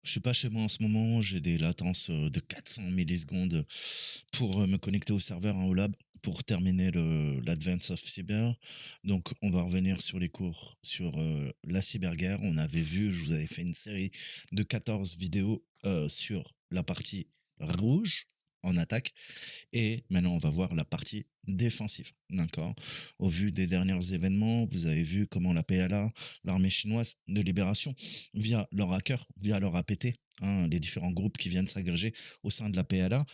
Je suis pas chez moi en ce moment, j'ai des latences de 400 millisecondes pour me connecter au serveur en lab pour terminer l'Advance of Cyber. Donc, on va revenir sur les cours sur la cyberguerre. On avait vu, je vous avais fait une série de 14 vidéos sur la partie rouge en attaque et maintenant, on va voir la partie défensive, d'accord? Au vu des derniers événements, vous avez vu comment la PLA, l'armée chinoise de libération, via leur hacker, via leur APT, hein, les différents groupes qui viennent s'agréger au sein de la PLA,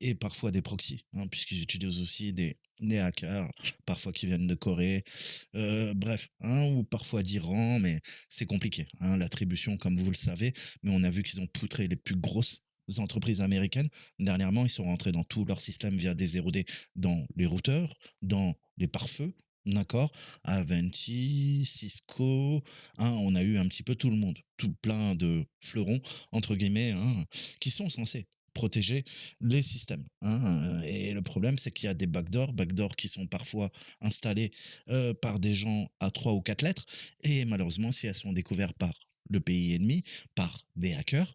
et parfois des proxys, hein, puisqu'ils utilisent aussi des hackers, parfois qui viennent de Corée, bref, hein, ou parfois d'Iran, mais c'est compliqué, hein, l'attribution, comme vous le savez, mais on a vu qu'ils ont poutré les plus grosses entreprises américaines. Dernièrement, ils sont rentrés dans tout leur système via des 0D dans les routeurs, dans les pare-feux, d'accord? Avanti, Cisco, hein, on a eu un petit peu tout le monde, tout plein de fleurons, entre guillemets, hein, qui sont censés protéger les systèmes, hein. Et le problème, c'est qu'il y a des backdoors qui sont parfois installés par des gens à 3 ou 4 lettres, et malheureusement, si elles sont découvertes par le pays ennemi, par des hackers,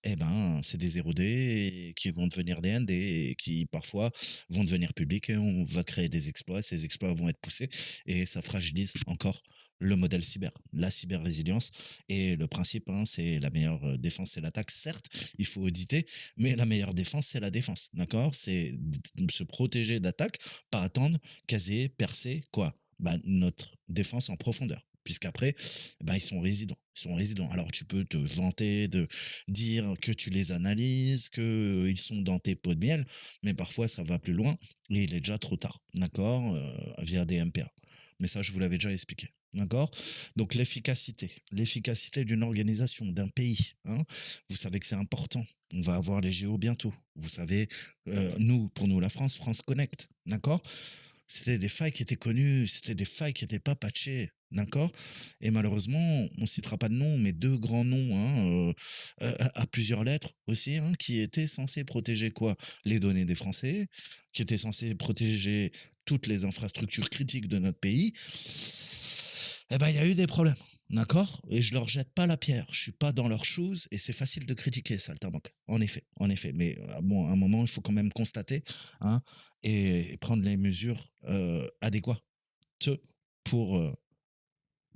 eh ben, c'est des 0D qui vont devenir des ND et qui parfois vont devenir publics et on va créer des exploits. Ces exploits vont être poussés et ça fragilise encore le modèle cyber, la cyber-résilience. Et le principe, hein, c'est la meilleure défense, c'est l'attaque. Certes, il faut auditer, mais la meilleure défense, c'est la défense. D'accord? C'est se protéger d'attaques, pas attendre, caser, percer, quoi? Bah, notre défense en profondeur. Puisqu'après, bah, ils sont résidents. Ils sont résidents. Alors, tu peux te vanter de dire que tu les analyses, que ils sont dans tes pots de miel, mais parfois ça va plus loin et il est déjà trop tard, d'accord? Via des MPA. Mais ça, je vous l'avais déjà expliqué, d'accord? Donc l'efficacité d'une organisation, d'un pays, hein, vous savez que c'est important. On va avoir les JO bientôt. Vous savez, nous, pour nous, la France, France Connect, d'accord? C'était des failles qui étaient connues, c'était des failles qui n'étaient pas patchées, d'accord? Et malheureusement, on citera pas de nom, mais 2 grands noms, hein, à plusieurs lettres aussi, hein, qui étaient censés protéger quoi? Les données des Français, qui étaient censés protéger toutes les infrastructures critiques de notre pays. Eh ben, il y a eu des problèmes, d'accord? Et je leur jette pas la pierre, je suis pas dans leurs choses et c'est facile de critiquer ça, le Saltimbanque. En effet, mais bon, à un moment, il faut quand même constater, hein, et prendre les mesures adéquates pour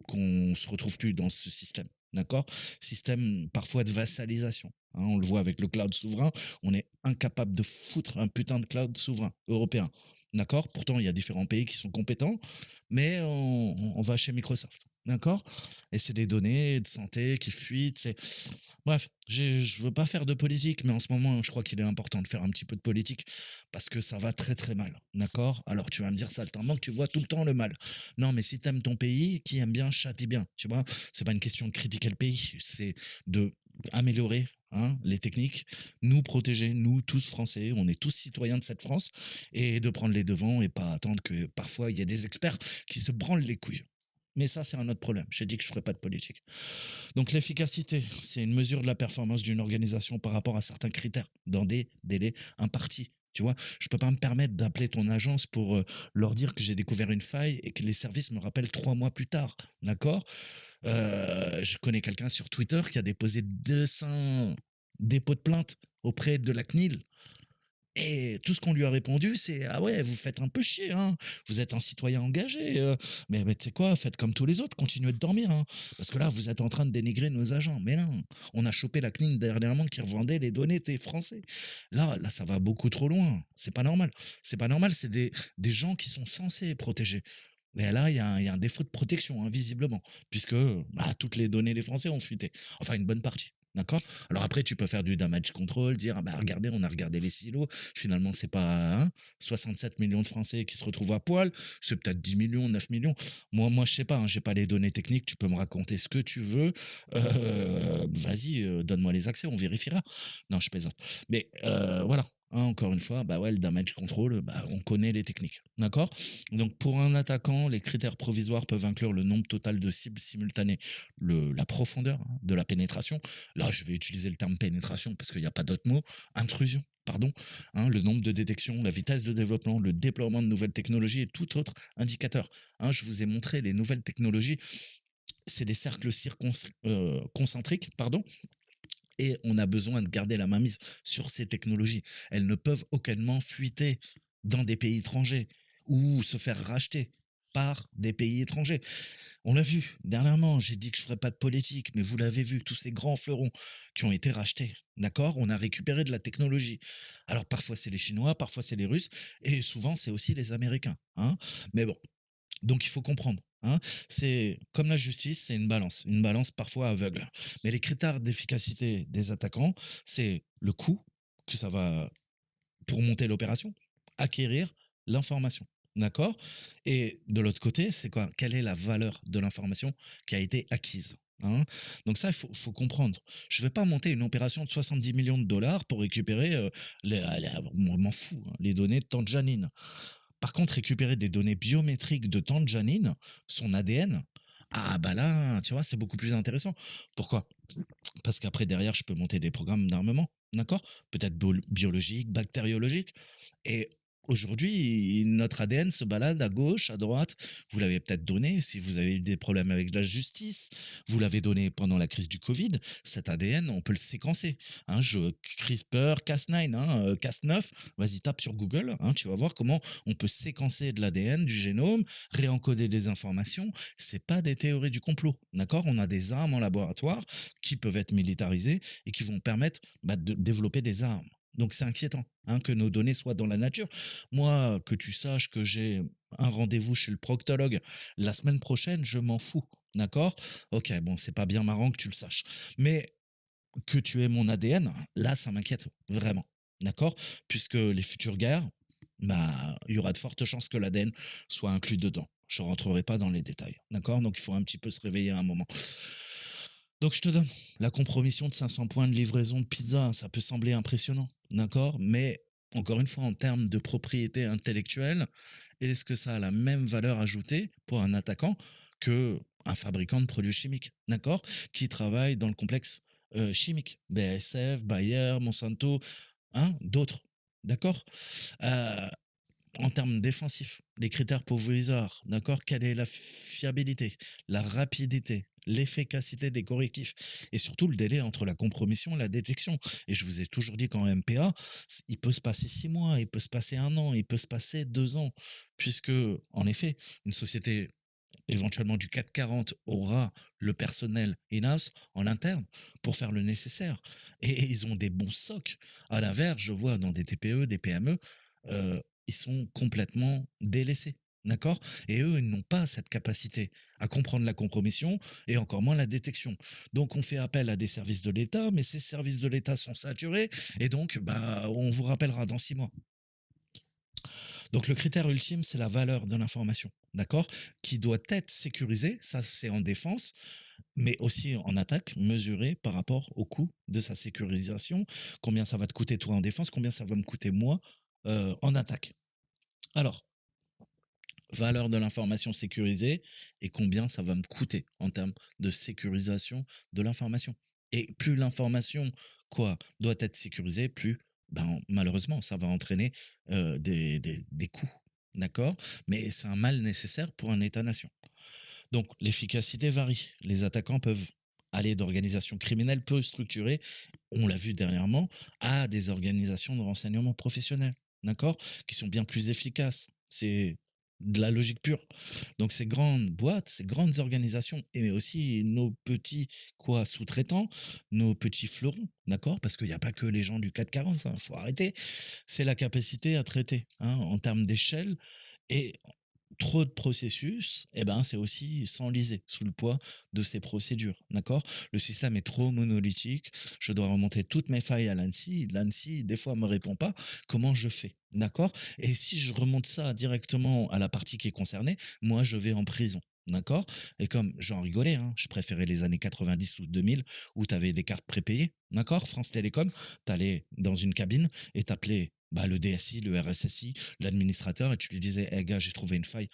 qu'on se retrouve plus dans ce système. D'accord? Système parfois de vassalisation, hein, on le voit avec le cloud souverain, on est incapable de foutre un putain de cloud souverain européen. D'accord? Pourtant, il y a différents pays qui sont compétents, mais on va chez Microsoft. D'accord? Et c'est des données de santé qui fuitent. Bref, je veux pas faire de politique, mais en ce moment, je crois qu'il est important de faire un petit peu de politique parce que ça va très très mal. D'accord? Alors tu vas me dire, ça, que tu vois tout le temps le mal. Non, mais si t'aimes ton pays, qui aime bien, châtie bien. Tu vois? C'est pas une question de critiquer le pays, c'est de améliorer, hein, les techniques, nous protéger, nous tous Français, on est tous citoyens de cette France, et de prendre les devants et pas attendre que parfois il y a des experts qui se branlent les couilles. Mais ça, c'est un autre problème. J'ai dit que je ferais pas de politique. Donc l'efficacité, c'est une mesure de la performance d'une organisation par rapport à certains critères, dans des délais impartis. Tu vois, je peux pas me permettre d'appeler ton agence pour leur dire que j'ai découvert une faille et que les services me rappellent 3 mois plus tard. D'accord? Je connais quelqu'un sur Twitter qui a déposé 200 dépôts de plainte auprès de la CNIL. Et tout ce qu'on lui a répondu, c'est: «Ah ouais, vous faites un peu chier, hein. Vous êtes un citoyen engagé, mais tu sais quoi? Faites comme tous les autres, continuez de dormir, hein. Parce que là, vous êtes en train de dénigrer nos agents». Mais non, on a chopé la CNIL dernièrement qui revendait les données des Français. Là, ça va beaucoup trop loin. C'est pas normal. C'est pas normal, c'est des gens qui sont censés protéger. Mais là, il y a un défaut de protection, hein, visiblement, puisque, bah, toutes les données des Français ont fuité. Enfin, une bonne partie. D'accord? Alors après, tu peux faire du damage control, dire: «Ah bah, regardez, on a regardé les silos, finalement, c'est pas, hein, 67 millions de Français qui se retrouvent à poil, c'est peut-être 10 millions, 9 millions». Moi, je sais pas, hein, j'ai pas les données techniques, tu peux me raconter ce que tu veux, vas-y, donne-moi les accès, on vérifiera. Non, je plaisante. Mais voilà, hein, encore une fois, bah, ouais, le damage control, bah, on connaît les techniques. D'accord? Donc pour un attaquant, les critères provisoires peuvent inclure le nombre total de cibles simultanées, la profondeur, hein, de la pénétration. Là, je vais utiliser le terme pénétration parce qu'il n'y a pas d'autre mot. Intrusion, pardon. Hein, le nombre de détections, la vitesse de développement, le déploiement de nouvelles technologies et tout autre indicateur. Hein, je vous ai montré les nouvelles technologies. C'est des cercles concentriques, pardon, et on a besoin de garder la mainmise sur ces technologies. Elles ne peuvent aucunement fuiter dans des pays étrangers ou se faire racheter par des pays étrangers. On l'a vu dernièrement, j'ai dit que je ferais pas de politique, mais vous l'avez vu, tous ces grands fleurons qui ont été rachetés, d'accord? On a récupéré de la technologie. Alors parfois c'est les Chinois, parfois c'est les Russes, et souvent c'est aussi les Américains, hein? Mais bon, donc il faut comprendre, hein? C'est comme la justice, c'est une balance parfois aveugle. Mais les critères d'efficacité des attaquants, c'est le coût que ça va pour monter l'opération, acquérir l'information. D'accord. Et de l'autre côté, c'est quoi? Quelle est la valeur de l'information qui a été acquise, hein? Donc ça, il faut comprendre. Je ne vais pas monter une opération de 70 millions de dollars pour récupérer moi, je m'en fous, hein, les données de tante Janine. Par contre, récupérer des données biométriques de tante Janine, son ADN, ah bah là, tu vois, c'est beaucoup plus intéressant. Pourquoi? Parce qu'après, derrière, je peux monter des programmes d'armement, d'accord? Peut-être biologique, bactériologique. Et aujourd'hui, notre ADN se balade à gauche, à droite. Vous l'avez peut-être donné si vous avez eu des problèmes avec la justice. Vous l'avez donné pendant la crise du Covid. Cet ADN, on peut le séquencer, hein. CRISPR, Cas9, hein, Cas9, vas-y, tape sur Google, hein, tu vas voir comment on peut séquencer de l'ADN, du génome, réencoder des informations. C'est pas des théories du complot, d'accord? On a des armes en laboratoire qui peuvent être militarisées et qui vont permettre de développer des armes. Donc c'est inquiétant, hein, que nos données soient dans la nature. Moi, que tu saches que j'ai un rendez-vous chez le proctologue la semaine prochaine, je m'en fous. D'accord? Ok, bon, c'est pas bien marrant que tu le saches. Mais que tu aies mon ADN, là, ça m'inquiète vraiment. D'accord? Puisque les futures guerres, bah, il y aura de fortes chances que l'ADN soit inclus dedans. Je ne rentrerai pas dans les détails. D'accord? Donc il faut un petit peu se réveiller à un moment. Donc je te donne la compromission de 500 points de livraison de pizza, ça peut sembler impressionnant, d'accord? Mais encore une fois, en termes de propriété intellectuelle, est-ce que ça a la même valeur ajoutée pour un attaquant que un fabricant de produits chimiques, d'accord? Qui travaille dans le complexe chimique, BASF, Bayer, Monsanto, hein, d'autres, d'accord? Euh, En termes défensifs, les critères provisoires, d'accord? Quelle est la fiabilité, la rapidité, l'efficacité des correctifs et surtout le délai entre la compromission et la détection. Et je vous ai toujours dit qu'en MPA, il peut se passer 6 mois, il peut se passer un an, il peut se passer 2 ans, puisque, en effet, une société éventuellement du CAC 40 aura le personnel in-house en interne pour faire le nécessaire. Et ils ont des bons socs. À l'inverse, je vois dans des TPE, des PME, ils sont complètement délaissés. D'accord. Et eux, ils n'ont pas cette capacité à comprendre la compromission et encore moins la détection. Donc, on fait appel à des services de l'État, mais ces services de l'État sont saturés et donc, bah, on vous rappellera dans 6 mois. Donc le critère ultime, c'est la valeur de l'information, d'accord? Qui doit être sécurisée, ça c'est en défense, mais aussi en attaque, mesurée par rapport au coût de sa sécurisation. Combien ça va te coûter toi en défense, combien ça va me coûter moi en attaque. Alors, valeur de l'information sécurisée et combien ça va me coûter en termes de sécurisation de l'information. Et plus l'information quoi doit être sécurisée, plus ben, malheureusement ça va entraîner des coûts. D'accord. Mais c'est un mal nécessaire pour un État-nation. Donc l'efficacité varie. Les attaquants peuvent aller d'organisations criminelles peu structurées, on l'a vu dernièrement, à des organisations de renseignement professionnel, d'accord, qui sont bien plus efficaces. C'est de la logique pure. Donc ces grandes boîtes, ces grandes organisations, et aussi nos petits quoi sous-traitants, nos petits fleurons, d'accord, parce qu'il n'y a pas que les gens du 440, il faut arrêter. C'est la capacité à traiter, hein, en termes d'échelle et trop de processus, eh ben, c'est aussi s'enliser sous le poids de ces procédures, d'accord? Le système est trop monolithique, je dois remonter toutes mes failles à l'ANSSI, l'ANSSI, des fois, me répond pas, comment je fais, d'accord? Et si je remonte ça directement à la partie qui est concernée, moi, je vais en prison. D'accord. Et comme j'en rigolais, hein, je préférais les années 90 ou 2000 où tu avais des cartes prépayées. D'accord. France Télécom, tu allais dans une cabine et t'appelais bah, le DSI, le RSSI, l'administrateur et tu lui disais, hey, gars, j'ai trouvé une faille,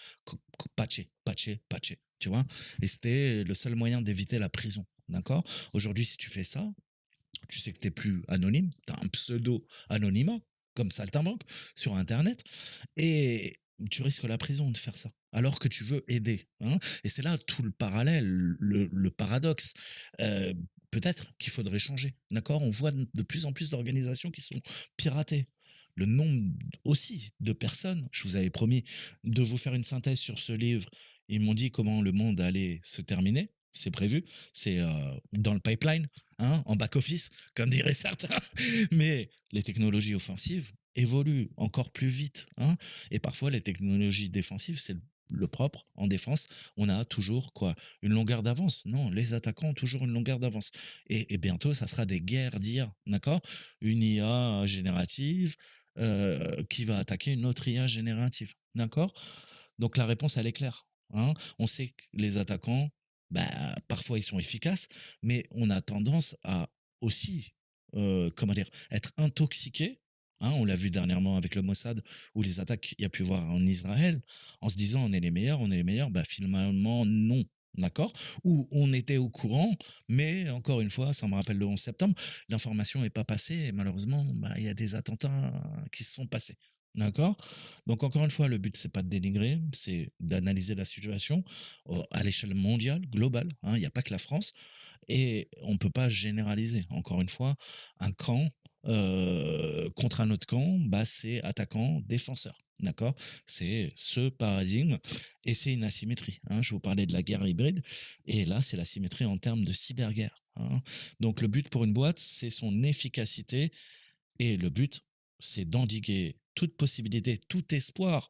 patcher, patcher, patcher, tu vois. Et c'était le seul moyen d'éviter la prison, d'accord. Aujourd'hui, si tu fais ça, tu sais que t'es plus anonyme, tu as un pseudo anonymat, comme Saltimbanque, sur Internet, et tu risques la prison de faire ça, alors que tu veux aider, hein. Et c'est là tout le parallèle, le paradoxe. Euh, peut-être qu'il faudrait changer, d'accord? On voit de plus en plus d'organisations qui sont piratées. Le nombre aussi de personnes, je vous avais promis de vous faire une synthèse sur ce livre. Ils m'ont dit comment le monde allait se terminer. C'est prévu, c'est dans le pipeline, hein, en back-office, comme diraient certains. Mais les technologies offensives évoluent encore plus vite, hein. Et parfois, les technologies défensives, c'est le propre. En défense, on a toujours quoi? Une longueur d'avance. Non, les attaquants ont toujours une longueur d'avance. Et bientôt, ça sera des guerres d'IA, d'accord? Une IA générative qui va attaquer une autre IA générative, d'accord? Donc la réponse, elle est claire, hein. On sait que les attaquants, bah, parfois ils sont efficaces, mais on a tendance à aussi, comment dire, être intoxiqué, hein. On l'a vu dernièrement avec le Mossad ou les attaques qu'il y a pu voir en Israël, en se disant on est les meilleurs, on est les meilleurs. Bah finalement non, d'accord. Ou on était au courant, mais encore une fois, ça me rappelle le 11 septembre, l'information n'est pas passée et malheureusement, bah, il y a des attentats qui se sont passés. D'accord. Donc encore une fois, le but c'est pas de dénigrer, c'est d'analyser la situation à l'échelle mondiale, globale, hein. Il n'y a pas que la France et on peut pas généraliser. Encore une fois, un camp contre un autre camp, bah, c'est attaquant, défenseur. D'accord. C'est ce paradigme et c'est une asymétrie, hein. Je vous parlais de la guerre hybride et là, c'est l'asymétrie en termes de cyberguerre, hein. Donc le but pour une boîte, c'est son efficacité et le but, c'est d'endiguer toute possibilité, tout espoir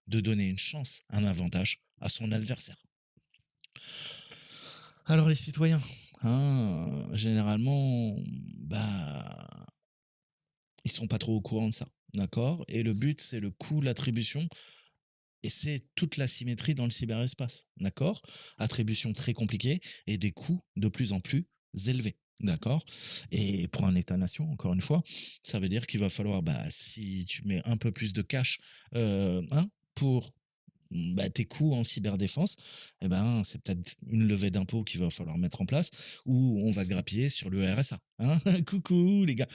de donner une chance, un avantage à son adversaire. Alors les citoyens, hein, généralement, bah, ils sont pas trop au courant de ça, d'accord? Et le but, c'est le coût, l'attribution, et c'est toute la symétrie dans le cyberespace, d'accord? Attribution très compliquée et des coûts de plus en plus élevés, d'accord? Et pour un État-nation, encore une fois, ça veut dire qu'il va falloir, bah, si tu mets un peu plus de cash, hein, pour bah, tes coûts en cyberdéfense, eh ben, c'est peut-être une levée d'impôts qu'il va falloir mettre en place ou on va grappiller sur le RSA. Hein. Coucou les gars.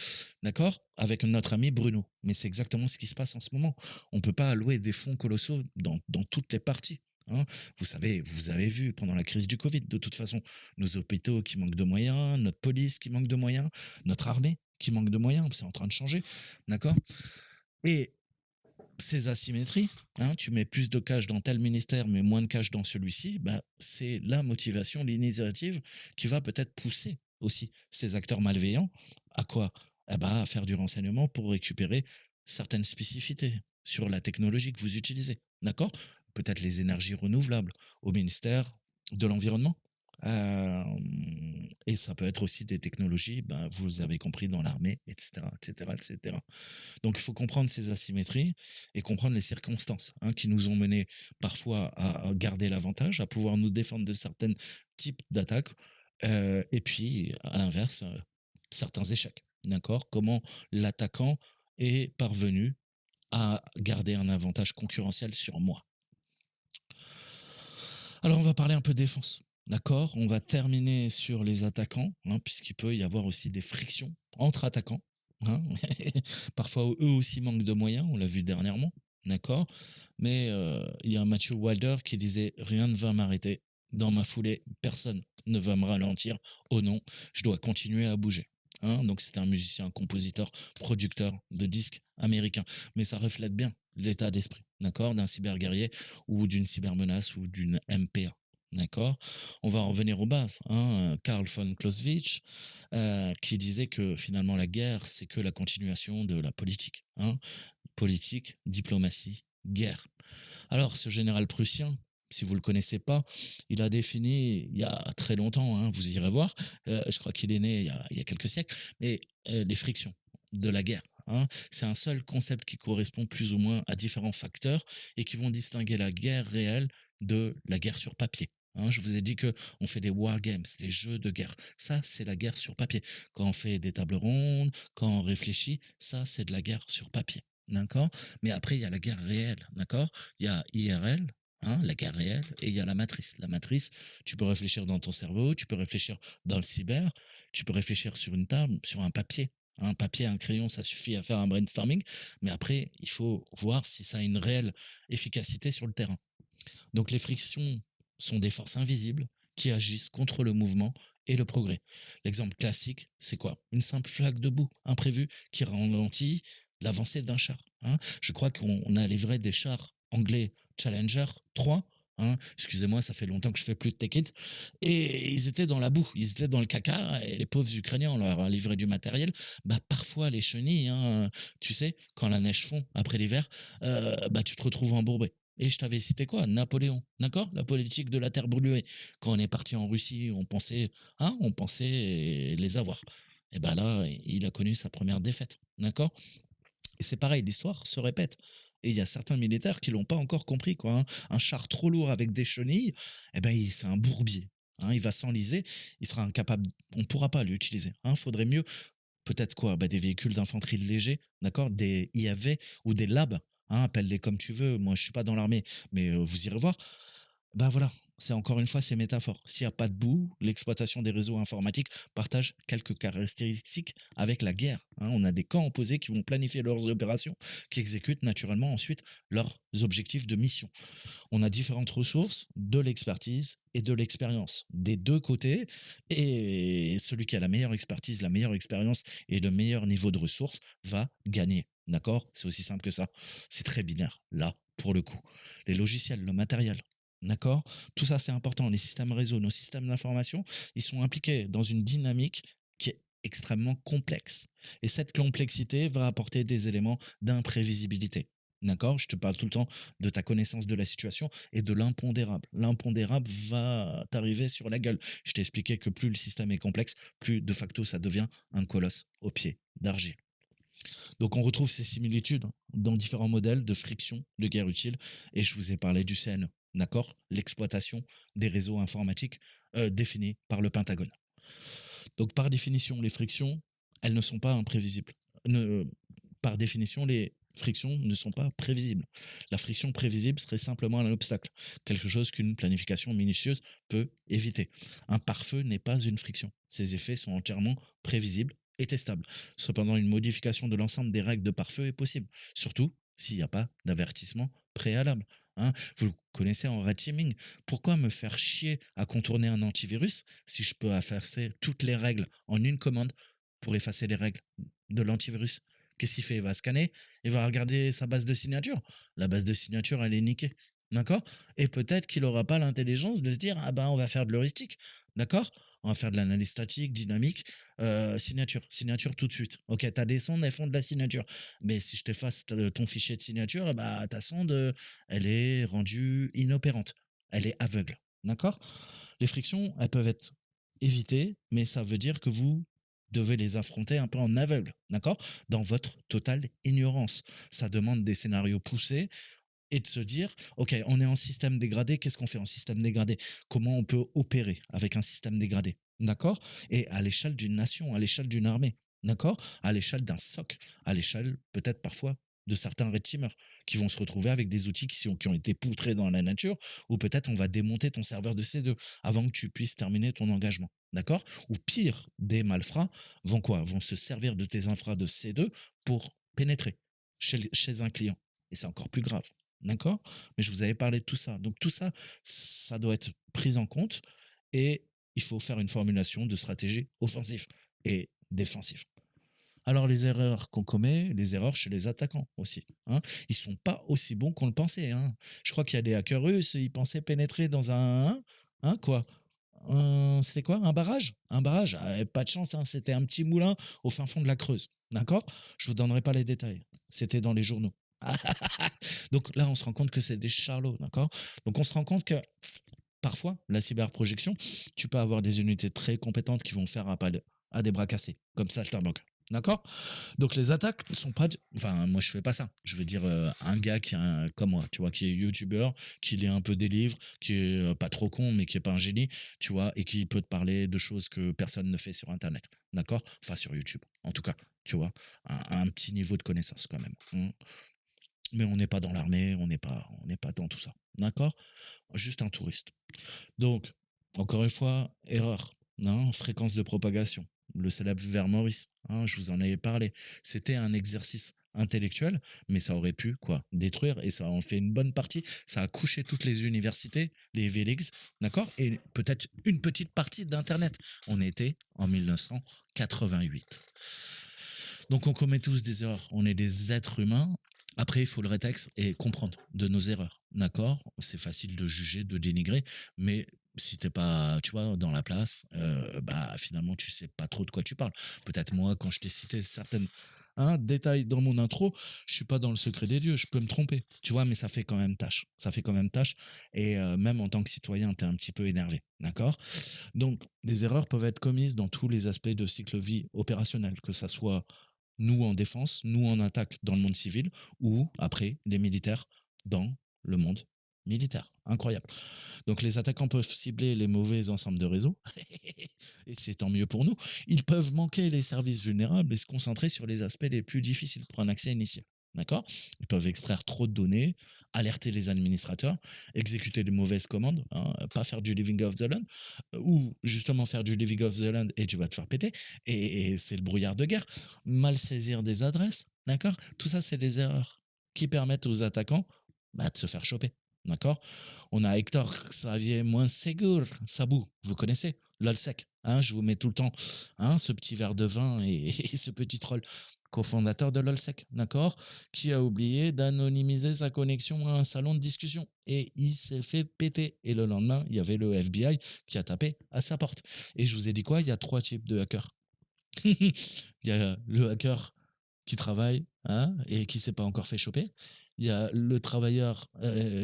D'accord. Avec notre ami Bruno. Mais c'est exactement ce qui se passe en ce moment. On ne peut pas allouer des fonds colossaux dans toutes les parties. Hein. Vous savez, vous avez vu pendant la crise du Covid, de toute façon, nos hôpitaux qui manquent de moyens, notre police qui manque de moyens, notre armée qui manque de moyens, c'est en train de changer. D'accord. Et ces asymétries, hein, tu mets plus de cash dans tel ministère mais moins de cash dans celui-ci, bah, c'est la motivation, l'initiative qui va peut-être pousser aussi ces acteurs malveillants à quoi? Eh bah, à faire du renseignement pour récupérer certaines spécificités sur la technologie que vous utilisez. D'accord. Peut-être les énergies renouvelables au ministère de l'Environnement. Et ça peut être aussi des technologies, ben, vous avez compris, dans l'armée, etc., etc., etc. Donc il faut comprendre ces asymétries et comprendre les circonstances, hein, qui nous ont menés parfois à garder l'avantage, à pouvoir nous défendre de certains types d'attaques, et puis à l'inverse, certains échecs. D'accord. Comment l'attaquant est parvenu à garder un avantage concurrentiel sur moi. Alors on va parler un peu défense. D'accord. On va terminer sur les attaquants, hein, puisqu'il peut y avoir aussi des frictions entre attaquants, hein. Parfois, eux aussi manquent de moyens, on l'a vu dernièrement, d'accord. Mais il y a un Matthew Wilder qui disait: «Rien ne va m'arrêter. Dans ma foulée, personne ne va me ralentir. Oh non, je dois continuer à bouger». Hein, donc c'est un musicien, compositeur, producteur de disques américain. Mais ça reflète bien l'état d'esprit, d'accord, d'un cyberguerrier ou d'une cybermenace ou d'une MPA. D'accord. On va en revenir aux bases, hein. Karl von Clausewitz, qui disait que finalement la guerre, c'est que la continuation de la politique, hein. Politique, diplomatie, guerre. Alors, ce général prussien, si vous le connaissez pas, il a défini il y a très longtemps, hein, vous irez voir, je crois qu'il est né il y a quelques siècles, mais les frictions de la guerre. Hein, c'est un seul concept qui correspond plus ou moins à différents facteurs et qui vont distinguer la guerre réelle de la guerre sur papier. Hein, je vous ai dit que on fait des wargames, des jeux de guerre. Ça, c'est la guerre sur papier. Quand on fait des tables rondes, quand on réfléchit, ça, c'est de la guerre sur papier. D'accord. Mais après, il y a la guerre réelle. D'accord. Il y a IRL, hein, la guerre réelle, et il y a la matrice. La matrice, tu peux réfléchir dans ton cerveau, tu peux réfléchir dans le cyber, tu peux réfléchir sur une table, sur un papier. Un papier, un crayon, ça suffit à faire un brainstorming, mais après, il faut voir si ça a une réelle efficacité sur le terrain. Donc les frictions sont des forces invisibles qui agissent contre le mouvement et le progrès. L'exemple classique, c'est quoi? Une simple flaque de boue imprévue qui ralentit l'avancée d'un char, hein. Je crois qu'on a livré des chars anglais Challenger 3, hein. Excusez-moi, ça fait longtemps que je fais plus de Take It. Et ils étaient dans la boue, ils étaient dans le caca, et les pauvres Ukrainiens, on leur a livré du matériel. Bah, parfois, les chenilles, hein, tu sais, quand la neige fond après l'hiver, bah, tu te retrouves embourbé. Et je t'avais cité quoi? Napoléon, d'accord? La politique de la terre brûlée. Quand on est parti en Russie, on pensait les avoir. Et ben là, il a connu sa première défaite, d'accord? Et c'est pareil, l'histoire se répète. Et il y a certains militaires qui l'ont pas encore compris, quoi, hein. Un char trop lourd avec des chenilles, eh ben, c'est un bourbier, hein. Il va s'enliser, il sera incapable, on pourra pas l'utiliser, hein. Faudrait mieux, peut-être quoi? Bah, des véhicules d'infanterie légers, d'accord? Des IAV ou des LAB, hein, appelle-les comme tu veux. Moi, je suis pas dans l'armée, mais vous irez voir. Bah voilà, c'est encore une fois ces métaphores. S'il y a pas de bout, l'exploitation des réseaux informatiques partage quelques caractéristiques avec la guerre, hein. On a des camps opposés qui vont planifier leurs opérations, qui exécutent naturellement ensuite leurs objectifs de mission. On a différentes ressources, de l'expertise et de l'expérience des deux côtés. Et celui qui a la meilleure expertise, la meilleure expérience et le meilleur niveau de ressources va gagner. D'accord? C'est aussi simple que ça. C'est très binaire, là, pour le coup. Les logiciels, le matériel. D'accord? Tout ça, c'est important. Les systèmes réseau, nos systèmes d'information, ils sont impliqués dans une dynamique qui est extrêmement complexe. Et cette complexité va apporter des éléments d'imprévisibilité. D'accord? Je te parle tout le temps de ta connaissance de la situation et de l'impondérable. L'impondérable va t'arriver sur la gueule. Je t'ai expliqué que plus le système est complexe, plus de facto ça devient un colosse au pied d'argile. Donc on retrouve ces similitudes dans différents modèles de friction de guerre utile, et je vous ai parlé du CNE, d'accord? L'exploitation des réseaux informatiques définis par le Pentagone. Donc par définition, les frictions, elles ne sont pas imprévisibles. Ne- Par définition, les frictions ne sont pas prévisibles. La friction prévisible serait simplement un obstacle, quelque chose qu'une planification minutieuse peut éviter. Un pare-feu n'est pas une friction. Ses effets sont entièrement prévisibles et testables. Cependant, une modification de l'ensemble des règles de pare-feu est possible, surtout s'il n'y a pas d'avertissement préalable, hein. Vous le connaissez en red teaming. Pourquoi me faire chier à contourner un antivirus si je peux effacer toutes les règles en une commande pour effacer les règles de l'antivirus? Qu'est-ce qu'il fait? Il va scanner, il va regarder sa base de signature. La base de signature, elle est niquée. D'accord? Et peut-être qu'il n'aura pas l'intelligence de se dire, ah ben, on va faire de l'heuristique. D'accord? On va faire de l'analyse statique, dynamique, signature tout de suite. Ok, t'as des sondes, elles font de la signature. Mais si je t'efface ton fichier de signature, eh bah, ta sonde, elle est rendue inopérante. Elle est aveugle. D'accord? Les frictions, elles peuvent être évitées, mais ça veut dire que vous devez les affronter un peu en aveugle, d'accord? Dans votre totale ignorance. Ça demande des scénarios poussés et de se dire, OK, on est en système dégradé, qu'est-ce qu'on fait en système dégradé? Comment on peut opérer avec un système dégradé? D'accord? Et à l'échelle d'une nation, à l'échelle d'une armée, d'accord? À l'échelle d'un SOC, à l'échelle peut-être parfois de certains red teamers qui vont se retrouver avec des outils qui ont été poutrés dans la nature, ou peut-être on va démonter ton serveur de C2 avant que tu puisses terminer ton engagement. D'accord? Ou pire, des malfrats vont quoi? Vont se servir de tes infras de C2 pour pénétrer chez un client. Et c'est encore plus grave. D'accord? Mais je vous avais parlé de tout ça. Donc tout ça, ça doit être pris en compte, et il faut faire une formulation de stratégie offensive et défensive. Alors les erreurs qu'on commet, les erreurs chez les attaquants aussi, hein, ils sont pas aussi bons qu'on le pensait, hein. Je crois qu'il y a des hackers russes, ils pensaient pénétrer dans quoi? C'était quoi? Un barrage? Un barrage? Ah, pas de chance, hein, c'était un petit moulin au fin fond de la Creuse. D'accord? Je vous donnerai pas les détails. C'était dans les journaux. Donc là, on se rend compte que c'est des charlots, d'accord? Donc on se rend compte que parfois, la cyberprojection, tu peux avoir des unités très compétentes qui vont faire appel à des bras cassés, comme Saltimbanque. D'accord? Donc les attaques ne sont pas. Enfin, moi je fais pas ça. Je veux dire, un gars comme moi, tu vois, qui est youtubeur, qui lit un peu des livres, qui est pas trop con, mais qui est pas un génie, tu vois, et qui peut te parler de choses que personne ne fait sur Internet. D'accord? Enfin, sur YouTube, en tout cas, tu vois. Un petit niveau de connaissance quand même, hein. Mais on n'est pas dans l'armée, on n'est pas dans tout ça. D'accord? Juste un touriste. Donc, encore une fois, erreur, hein, fréquence de propagation. Le célèbre ver Maurice, hein, je vous en avais parlé. C'était un exercice intellectuelle, mais ça aurait pu quoi détruire et ça en fait une bonne partie. Ça a couché toutes les universités, les Ivy Leagues, d'accord, et peut-être une petite partie d'Internet. On était en 1988. Donc on commet tous des erreurs. On est des êtres humains. Après, il faut le rétexte et comprendre de nos erreurs. D'accord. C'est facile de juger, de dénigrer, mais si t'es pas, tu vois, dans la place, bah finalement tu sais pas trop de quoi tu parles. Peut-être moi, quand je t'ai cité certaines détails dans mon intro, je suis pas dans le secret des dieux, je peux me tromper, tu vois, mais ça fait quand même tâche. Ça fait quand même tâche. Et même en tant que citoyen, t'es un petit peu énervé, d'accord. Donc, les erreurs peuvent être commises dans tous les aspects de cycle vie opérationnel, que ça soit nous en défense, nous en attaque dans le monde civil, ou après les militaires dans le monde militaire. Incroyable. Donc les attaquants peuvent cibler les mauvais ensembles de réseaux, et c'est tant mieux pour nous. Ils peuvent manquer les services vulnérables et se concentrer sur les aspects les plus difficiles pour un accès initial. D'accord. Ils peuvent extraire trop de données, alerter les administrateurs, exécuter de mauvaises commandes, pas faire du living of the land, ou justement faire du living of the land et tu vas te faire péter, et c'est le brouillard de guerre. Mal saisir des adresses, d'accord. Tout ça, c'est des erreurs qui permettent aux attaquants de se faire choper. D'accord. On a Hector Xavier Moinsegur, Sabou, vous connaissez, LOLsec. Je vous mets tout le temps ce petit verre de vin et ce petit troll, cofondateur de LOLsec, d'accord, qui a oublié d'anonymiser sa connexion à un salon de discussion. Et il s'est fait péter. Et le lendemain, il y avait le FBI qui a tapé à sa porte. Et je vous ai dit quoi? Il y a 3 types de hackers. Il y a le hacker qui travaille et qui s'est pas encore fait choper. Il y a le travailleur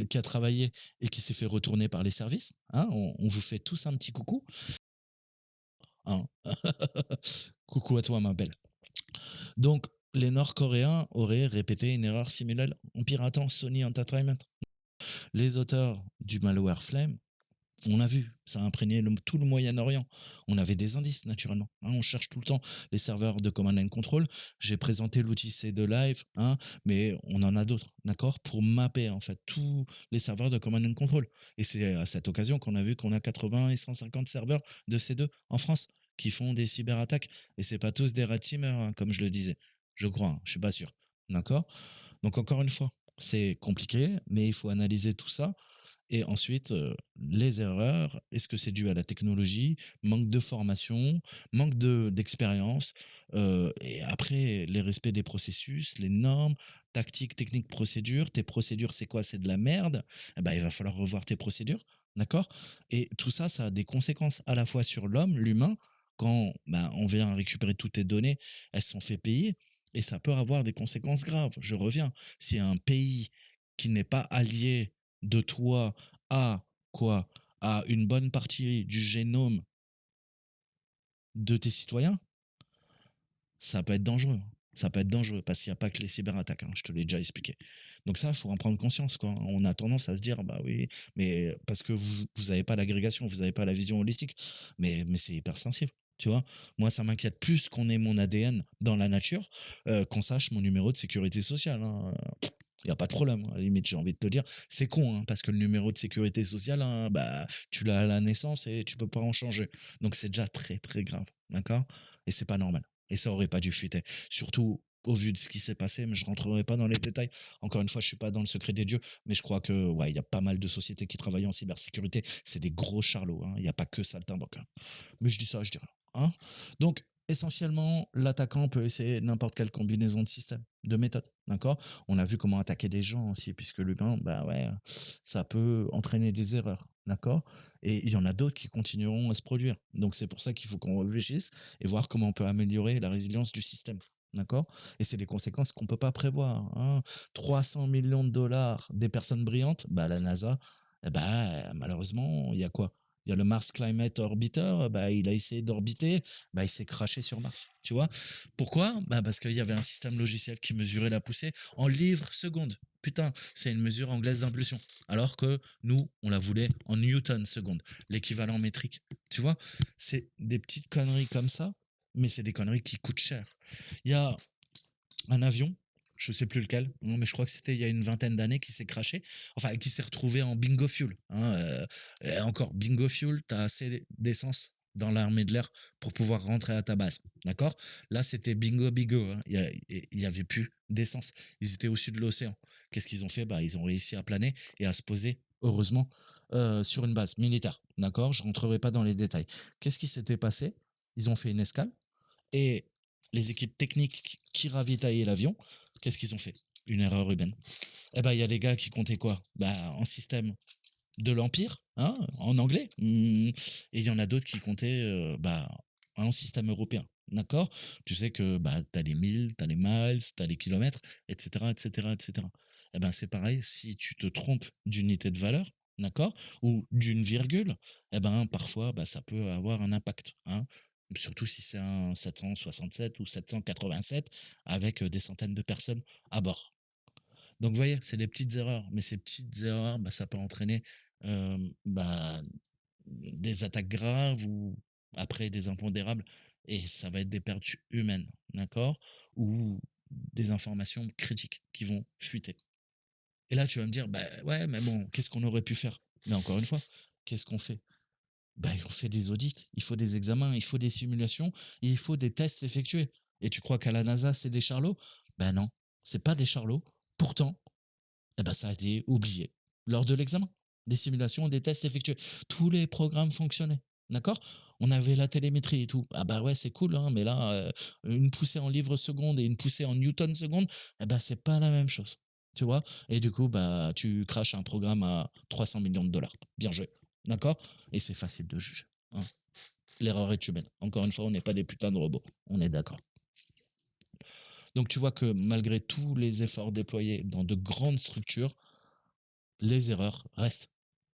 qui a travaillé et qui s'est fait retourner par les services. On vous fait tous un petit coucou. Hein. Coucou à toi, ma belle. Donc, les Nord-Coréens auraient répété une erreur similaire en piratant Sony Entertainment. Les auteurs du malware Flame, on a vu, ça a imprégné tout le Moyen-Orient. On avait des indices, naturellement. On cherche tout le temps les serveurs de Command and Control. J'ai présenté l'outil C2 Live, mais on en a d'autres, d'accord, pour mapper en fait tous les serveurs de Command and Control. Et c'est à cette occasion qu'on a vu qu'on a 80 et 150 serveurs de C2 en France qui font des cyberattaques. Et c'est pas tous des red teamers, comme je le disais. Je crois, je suis pas sûr. D'accord. Donc encore une fois, c'est compliqué, mais il faut analyser tout ça. Et ensuite, les erreurs, est-ce que c'est dû à la technologie, manque de formation, manque d'expérience, et après les respects des processus, les normes, tactiques, techniques, procédures. Tes procédures, c'est quoi? C'est de la merde. Eh ben, il va falloir revoir tes procédures, d'accord? Et tout ça, ça a des conséquences à la fois sur l'homme, l'humain, quand on vient récupérer toutes tes données, elles sont fait payer, et ça peut avoir des conséquences graves. Je reviens. Si un pays qui n'est pas allié de toi à quoi? À une bonne partie du génome de tes citoyens, ça peut être dangereux. Ça peut être dangereux parce qu'il n'y a pas que les cyberattaques, je te l'ai déjà expliqué. Donc ça, il faut en prendre conscience, quoi. On a tendance à se dire, bah oui, mais parce que vous avez pas l'agrégation, vous avez pas la vision holistique. Mais c'est hyper sensible, tu vois. Moi, ça m'inquiète plus qu'on ait mon ADN dans la nature, qu'on sache mon numéro de sécurité sociale. Il y a pas de problème, à la limite, j'ai envie de te dire. C'est con, parce que le numéro de sécurité sociale, tu l'as à la naissance et tu peux pas en changer. Donc c'est déjà très, très grave, d'accord? Et c'est pas normal. Et ça aurait pas dû fuiter. Surtout au vu de ce qui s'est passé, mais je rentrerai pas dans les détails. Encore une fois, je suis pas dans le secret des dieux, mais je crois que ouais, il y a pas mal de sociétés qui travaillent en cybersécurité. C'est des gros charlots, il y a pas que Saltimbanque. Mais je dis ça, je dis rien. Donc essentiellement, l'attaquant peut essayer n'importe quelle combinaison de systèmes, de méthodes, d'accord. On a vu comment attaquer des gens aussi, puisque l'humain, ça peut entraîner des erreurs, d'accord. Et il y en a d'autres qui continueront à se produire. Donc c'est pour ça qu'il faut qu'on réfléchisse et voir comment on peut améliorer la résilience du système. D'accord. Et c'est des conséquences qu'on ne peut pas prévoir. 300 millions de dollars des personnes brillantes, la NASA, malheureusement, il y a quoi? Il y a le Mars Climate Orbiter, il a essayé d'orbiter, il s'est craché sur Mars. Tu vois? Pourquoi? Parce qu'il y avait un système logiciel qui mesurait la poussée en livres secondes. Putain, c'est une mesure anglaise d'impulsion. Alors que nous, on la voulait en newton secondes, l'équivalent métrique. Tu vois? C'est des petites conneries comme ça, mais c'est des conneries qui coûtent cher. Il y a un avion, je sais plus lequel, non, mais je crois que c'était il y a une vingtaine d'années qui s'est crashé, enfin qui s'est retrouvé en bingo fuel. Encore bingo fuel, t'as assez d'essence dans l'armée de l'air pour pouvoir rentrer à ta base. D'accord? Là, c'était bingo bigo, hein. Il y avait plus d'essence. Ils étaient au-dessus de l'océan. Qu'est-ce qu'ils ont fait? Bah, ils ont réussi à planer et à se poser, heureusement, sur une base militaire. D'accord? Je rentrerai pas dans les détails. Qu'est-ce qui s'était passé? Ils ont fait une escale et les équipes techniques qui ravitaillaient l'avion, qu'est-ce qu'ils ont fait? Une erreur humaine. Eh ben, il y a des gars qui comptaient quoi? Bah, en système de l'Empire, hein, en anglais. Et il y en a d'autres qui comptaient bah, en système européen. D'accord? Tu sais que bah, tu as les milles, tu as les miles, tu as les kilomètres, etc. etc., etc. Eh ben, c'est pareil, si tu te trompes d'unité de valeur, d'accord? Ou d'une virgule, eh ben, parfois, bah, ça peut avoir un impact. Hein. Surtout si c'est un 767 ou 787 avec des centaines de personnes à bord. Donc, vous voyez, c'est des petites erreurs, mais ces petites erreurs, bah, ça peut entraîner bah, des attaques graves ou après des impondérables et ça va être des pertes humaines, d'accord? Ou des informations critiques qui vont fuiter. Et là, tu vas me dire, bah ouais, mais bon, qu'est-ce qu'on aurait pu faire? Mais encore une fois, qu'est-ce qu'on fait? Bah, on fait des audits, il faut des examens, il faut des simulations, et il faut des tests effectués. Et tu crois qu'à la NASA, c'est des charlots? Ben non, c'est pas des charlots. Pourtant, eh ben, ça a été oublié lors de l'examen. Des simulations, des tests effectués. Tous les programmes fonctionnaient. D'accord? On avait la télémétrie et tout. Ah bah ouais, c'est cool, hein, mais là, une poussée en livre seconde et une poussée en newton seconde, eh ben, c'est pas la même chose. Tu vois? Et du coup, bah, tu craches un programme à 300 millions de dollars. Bien joué. D'accord? Et c'est facile de juger. Hein. L'erreur est humaine. Encore une fois, on n'est pas des putains de robots. On est d'accord. Donc tu vois que malgré tous les efforts déployés dans de grandes structures, les erreurs restent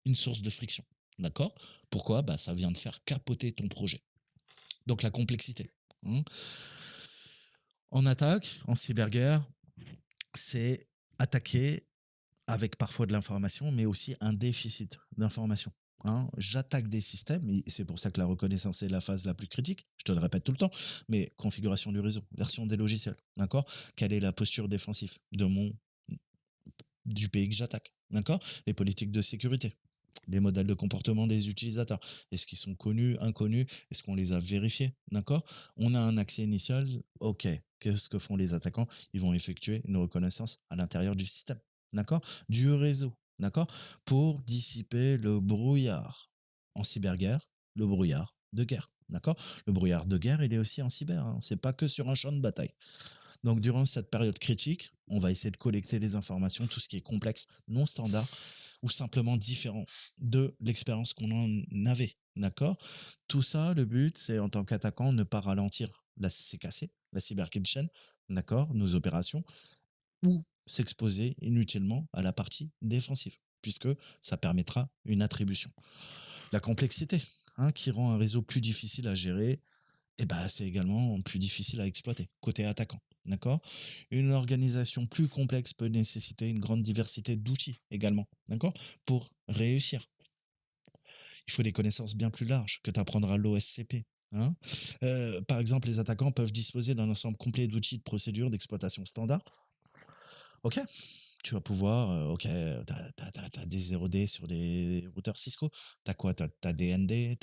une source de friction. D'accord? Pourquoi? Bah, ça vient de faire capoter ton projet. Donc la complexité. Hein. En attaque, en cyberguerre, c'est attaquer avec parfois de l'information, mais aussi un déficit d'information. Hein. J'attaque des systèmes, et c'est pour ça que la reconnaissance est la phase la plus critique, je te le répète tout le temps, mais configuration du réseau, version des logiciels, d'accord? Quelle est la posture défensive du pays que j'attaque, d'accord? Les politiques de sécurité, les modèles de comportement des utilisateurs. Est-ce qu'ils sont connus, inconnus? Est-ce qu'on les a vérifiés? D'accord? On a un accès initial. OK. Qu'est-ce que font les attaquants? Ils vont effectuer une reconnaissance à l'intérieur du système. D'accord? Du réseau. D'accord? Pour dissiper le brouillard. En cyberguerre, le brouillard de guerre. D'accord? Le brouillard de guerre, il est aussi en cyber. Hein. C'est pas que sur un champ de bataille. Donc, durant cette période critique, on va essayer de collecter les informations, tout ce qui est complexe, non standard ou simplement différent de l'expérience qu'on en avait. D'accord? Tout ça, le but, c'est en tant qu'attaquant, ne pas ralentir la CKC, la Cyber Kill Chain, d'accord? Nos opérations, ou s'exposer inutilement à la partie défensive, puisque ça permettra une attribution. La complexité, hein, qui rend un réseau plus difficile à gérer, et bah, c'est également plus difficile à exploiter, côté attaquant. D'accord? Une organisation plus complexe peut nécessiter une grande diversité d'outils également. D'accord? Pour réussir. Il faut des connaissances bien plus larges que tu apprendras à l'OSCP. Hein. Par exemple, les attaquants peuvent disposer d'un ensemble complet d'outils de procédures d'exploitation standard. Ok, tu vas pouvoir, ok, t'as des 0D sur des routeurs Cisco. T'as quoi? T'as des ND,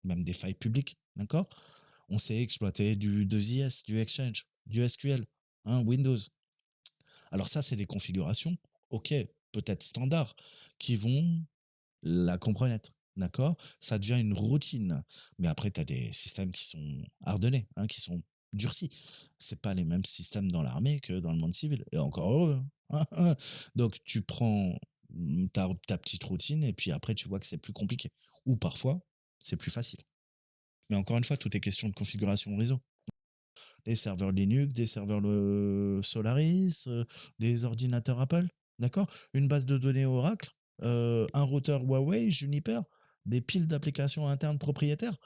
même des failles publiques. D'accord? On sait exploiter du 2IS, du Exchange, du SQL, hein, Windows. Alors ça, c'est des configurations, ok, peut-être standards, qui vont la compromettre. D'accord? Ça devient une routine. Mais après, tu as des systèmes qui sont hardenés, hein, qui sont durcis. C'est pas les mêmes systèmes dans l'armée que dans le monde civil. Et encore heureux. Hein. Donc, tu prends ta petite routine et puis après, tu vois que c'est plus compliqué. Ou parfois, c'est plus facile. Mais encore une fois, tout est question de configuration réseau. Des serveurs Linux, des serveurs Solaris, des ordinateurs Apple, d'accord? Une base de données Oracle, un routeur Huawei, Juniper, des piles d'applications internes propriétaires.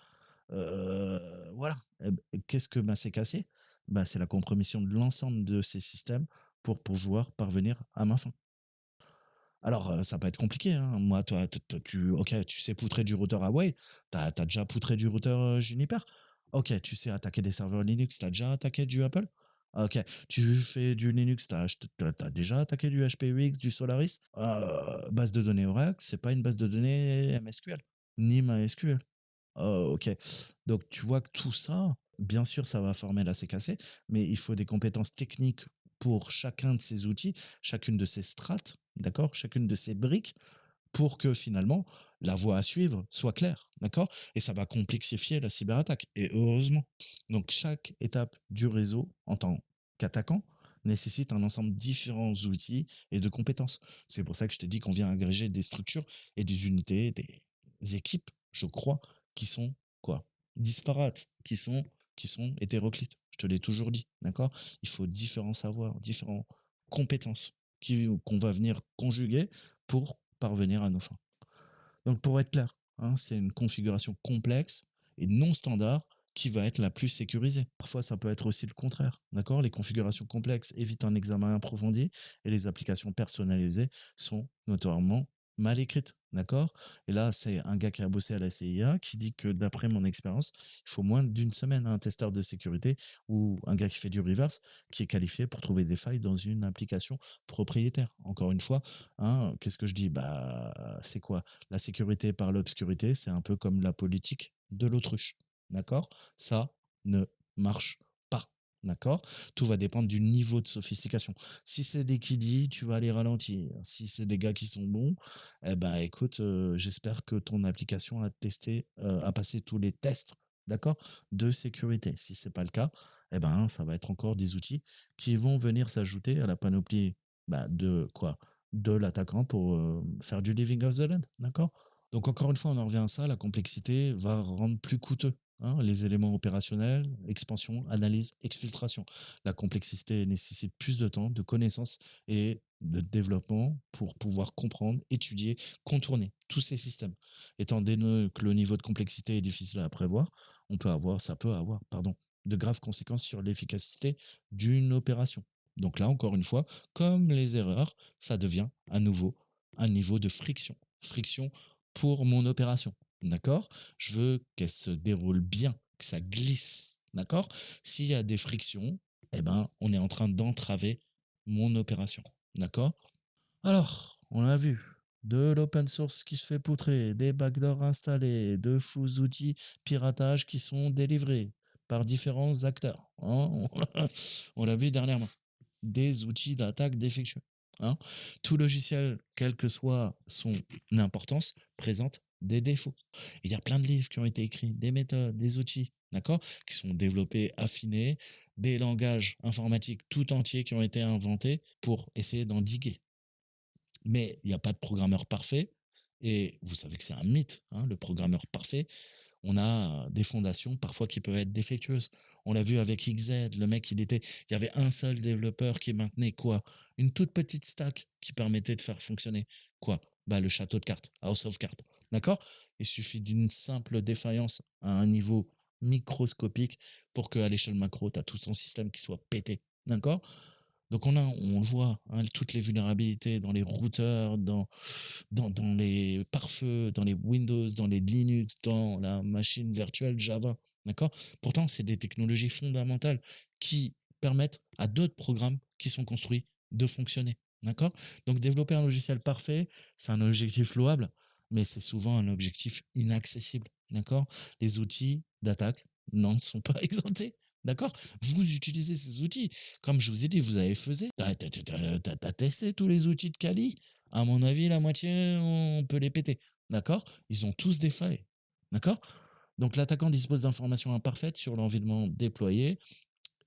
Voilà. Qu'est-ce que c'est cassé? Bah, c'est la compromission de l'ensemble de ces systèmes pour pouvoir parvenir à ma fin. Alors, ça peut être compliqué, hein. Moi, toi, OK, tu sais poutrer du routeur Huawei, tu as déjà poutré du routeur, Juniper? OK, tu sais attaquer des serveurs Linux, tu as déjà attaqué du Apple? OK, tu fais du Linux, tu as déjà attaqué du HPUX, du Solaris? Base de données Oracle, c'est pas une base de données MSQL, ni MySQL. OK. Donc tu vois que tout ça, bien sûr, ça va former la CKC, mais il faut des compétences techniques pour chacun de ces outils, chacune de ces strates, d'accord? Chacune de ces briques pour que finalement la voie à suivre soit claire, d'accord? Et ça va complexifier la cyberattaque, et heureusement. Donc chaque étape du réseau en tant qu'attaquant nécessite un ensemble de différents outils et de compétences. C'est pour ça que je t'ai dit qu'on vient agréger des structures et des unités, des équipes, je crois, qui sont quoi? Disparates, qui sont hétéroclites. Je te l'ai toujours dit, d'accord? Il faut différents savoirs, différentes compétences qu'on va venir conjuguer pour parvenir à nos fins. Donc pour être clair, hein, c'est une configuration complexe et non standard qui va être la plus sécurisée. Parfois, ça peut être aussi le contraire, d'accord? Les configurations complexes évitent un examen approfondi et les applications personnalisées sont notoirement mal écrites, d'accord? Et là, c'est un gars qui a bossé à la CIA qui dit que d'après mon expérience, il faut moins d'une semaine à un testeur de sécurité ou un gars qui fait du reverse qui est qualifié pour trouver des failles dans une application propriétaire. Encore une fois, hein, qu'est-ce que je dis? Bah, c'est quoi? La sécurité par l'obscurité, c'est un peu comme la politique de l'autruche. D'accord? Ça ne marche pas. D'accord? Tout va dépendre du niveau de sophistication. Si c'est des kiddies, tu vas les ralentir. Si c'est des gars qui sont bons, eh ben, écoute, j'espère que ton application a testé, a passé tous les tests, d'accord, de sécurité. Si c'est pas le cas, eh ben, ça va être encore des outils qui vont venir s'ajouter à la panoplie, bah, de quoi? De l'attaquant pour, faire du living of the land, d'accord? Donc encore une fois, on en revient à ça, la complexité va rendre plus coûteux, hein, les éléments opérationnels, expansion, analyse, exfiltration. La complexité nécessite plus de temps, de connaissances et de développement pour pouvoir comprendre, étudier, contourner tous ces systèmes. Étant donné que le niveau de complexité est difficile à prévoir, ça peut avoir, pardon, de graves conséquences sur l'efficacité d'une opération. Donc là, encore une fois, comme les erreurs, ça devient à nouveau un niveau de friction. Friction pour mon opération. D'accord? Je veux qu'elle se déroule bien, que ça glisse. D'accord? S'il y a des frictions, eh ben, on est en train d'entraver mon opération. D'accord? Alors, on a vu de l'open source qui se fait poutrer, des backdoors installés, de fous outils piratage qui sont délivrés par différents acteurs, hein. On l'a vu dernièrement. Des outils d'attaque défectueux, hein. Tout logiciel, quelle que soit son importance, présente des défauts. Il y a plein de livres qui ont été écrits, des méthodes, des outils, d'accord, qui sont développés, affinés, des langages informatiques tout entiers qui ont été inventés pour essayer d'endiguer. Mais il n'y a pas de programmeur parfait. Et vous savez que c'est un mythe, hein, le programmeur parfait. On a des fondations parfois qui peuvent être défectueuses. On l'a vu avec XZ, le mec, il y avait un seul développeur qui maintenait quoi? Une toute petite stack qui permettait de faire fonctionner quoi? Bah, le château de cartes, House of Cards. D'accord? Il suffit d'une simple défaillance à un niveau microscopique pour qu'à l'échelle macro, tu as tout son système qui soit pété. D'accord? Donc on le voit, hein, toutes les vulnérabilités dans les routeurs, dans les pare-feux, dans les Windows, dans les Linux, dans la machine virtuelle Java. D'accord? Pourtant, c'est des technologies fondamentales qui permettent à d'autres programmes qui sont construits de fonctionner. D'accord? Donc développer un logiciel parfait, c'est un objectif louable, mais c'est souvent un objectif inaccessible. D'accord? Les outils d'attaque n'en sont pas exemptés. D'accord? Vous utilisez ces outils. Comme je vous ai dit, vous avez faisé. T'as testé tous les outils de Kali? À mon avis, la moitié, on peut les péter. D'accord? Ils ont tous des failles. D'accord? Donc l'attaquant dispose d'informations imparfaites sur l'environnement déployé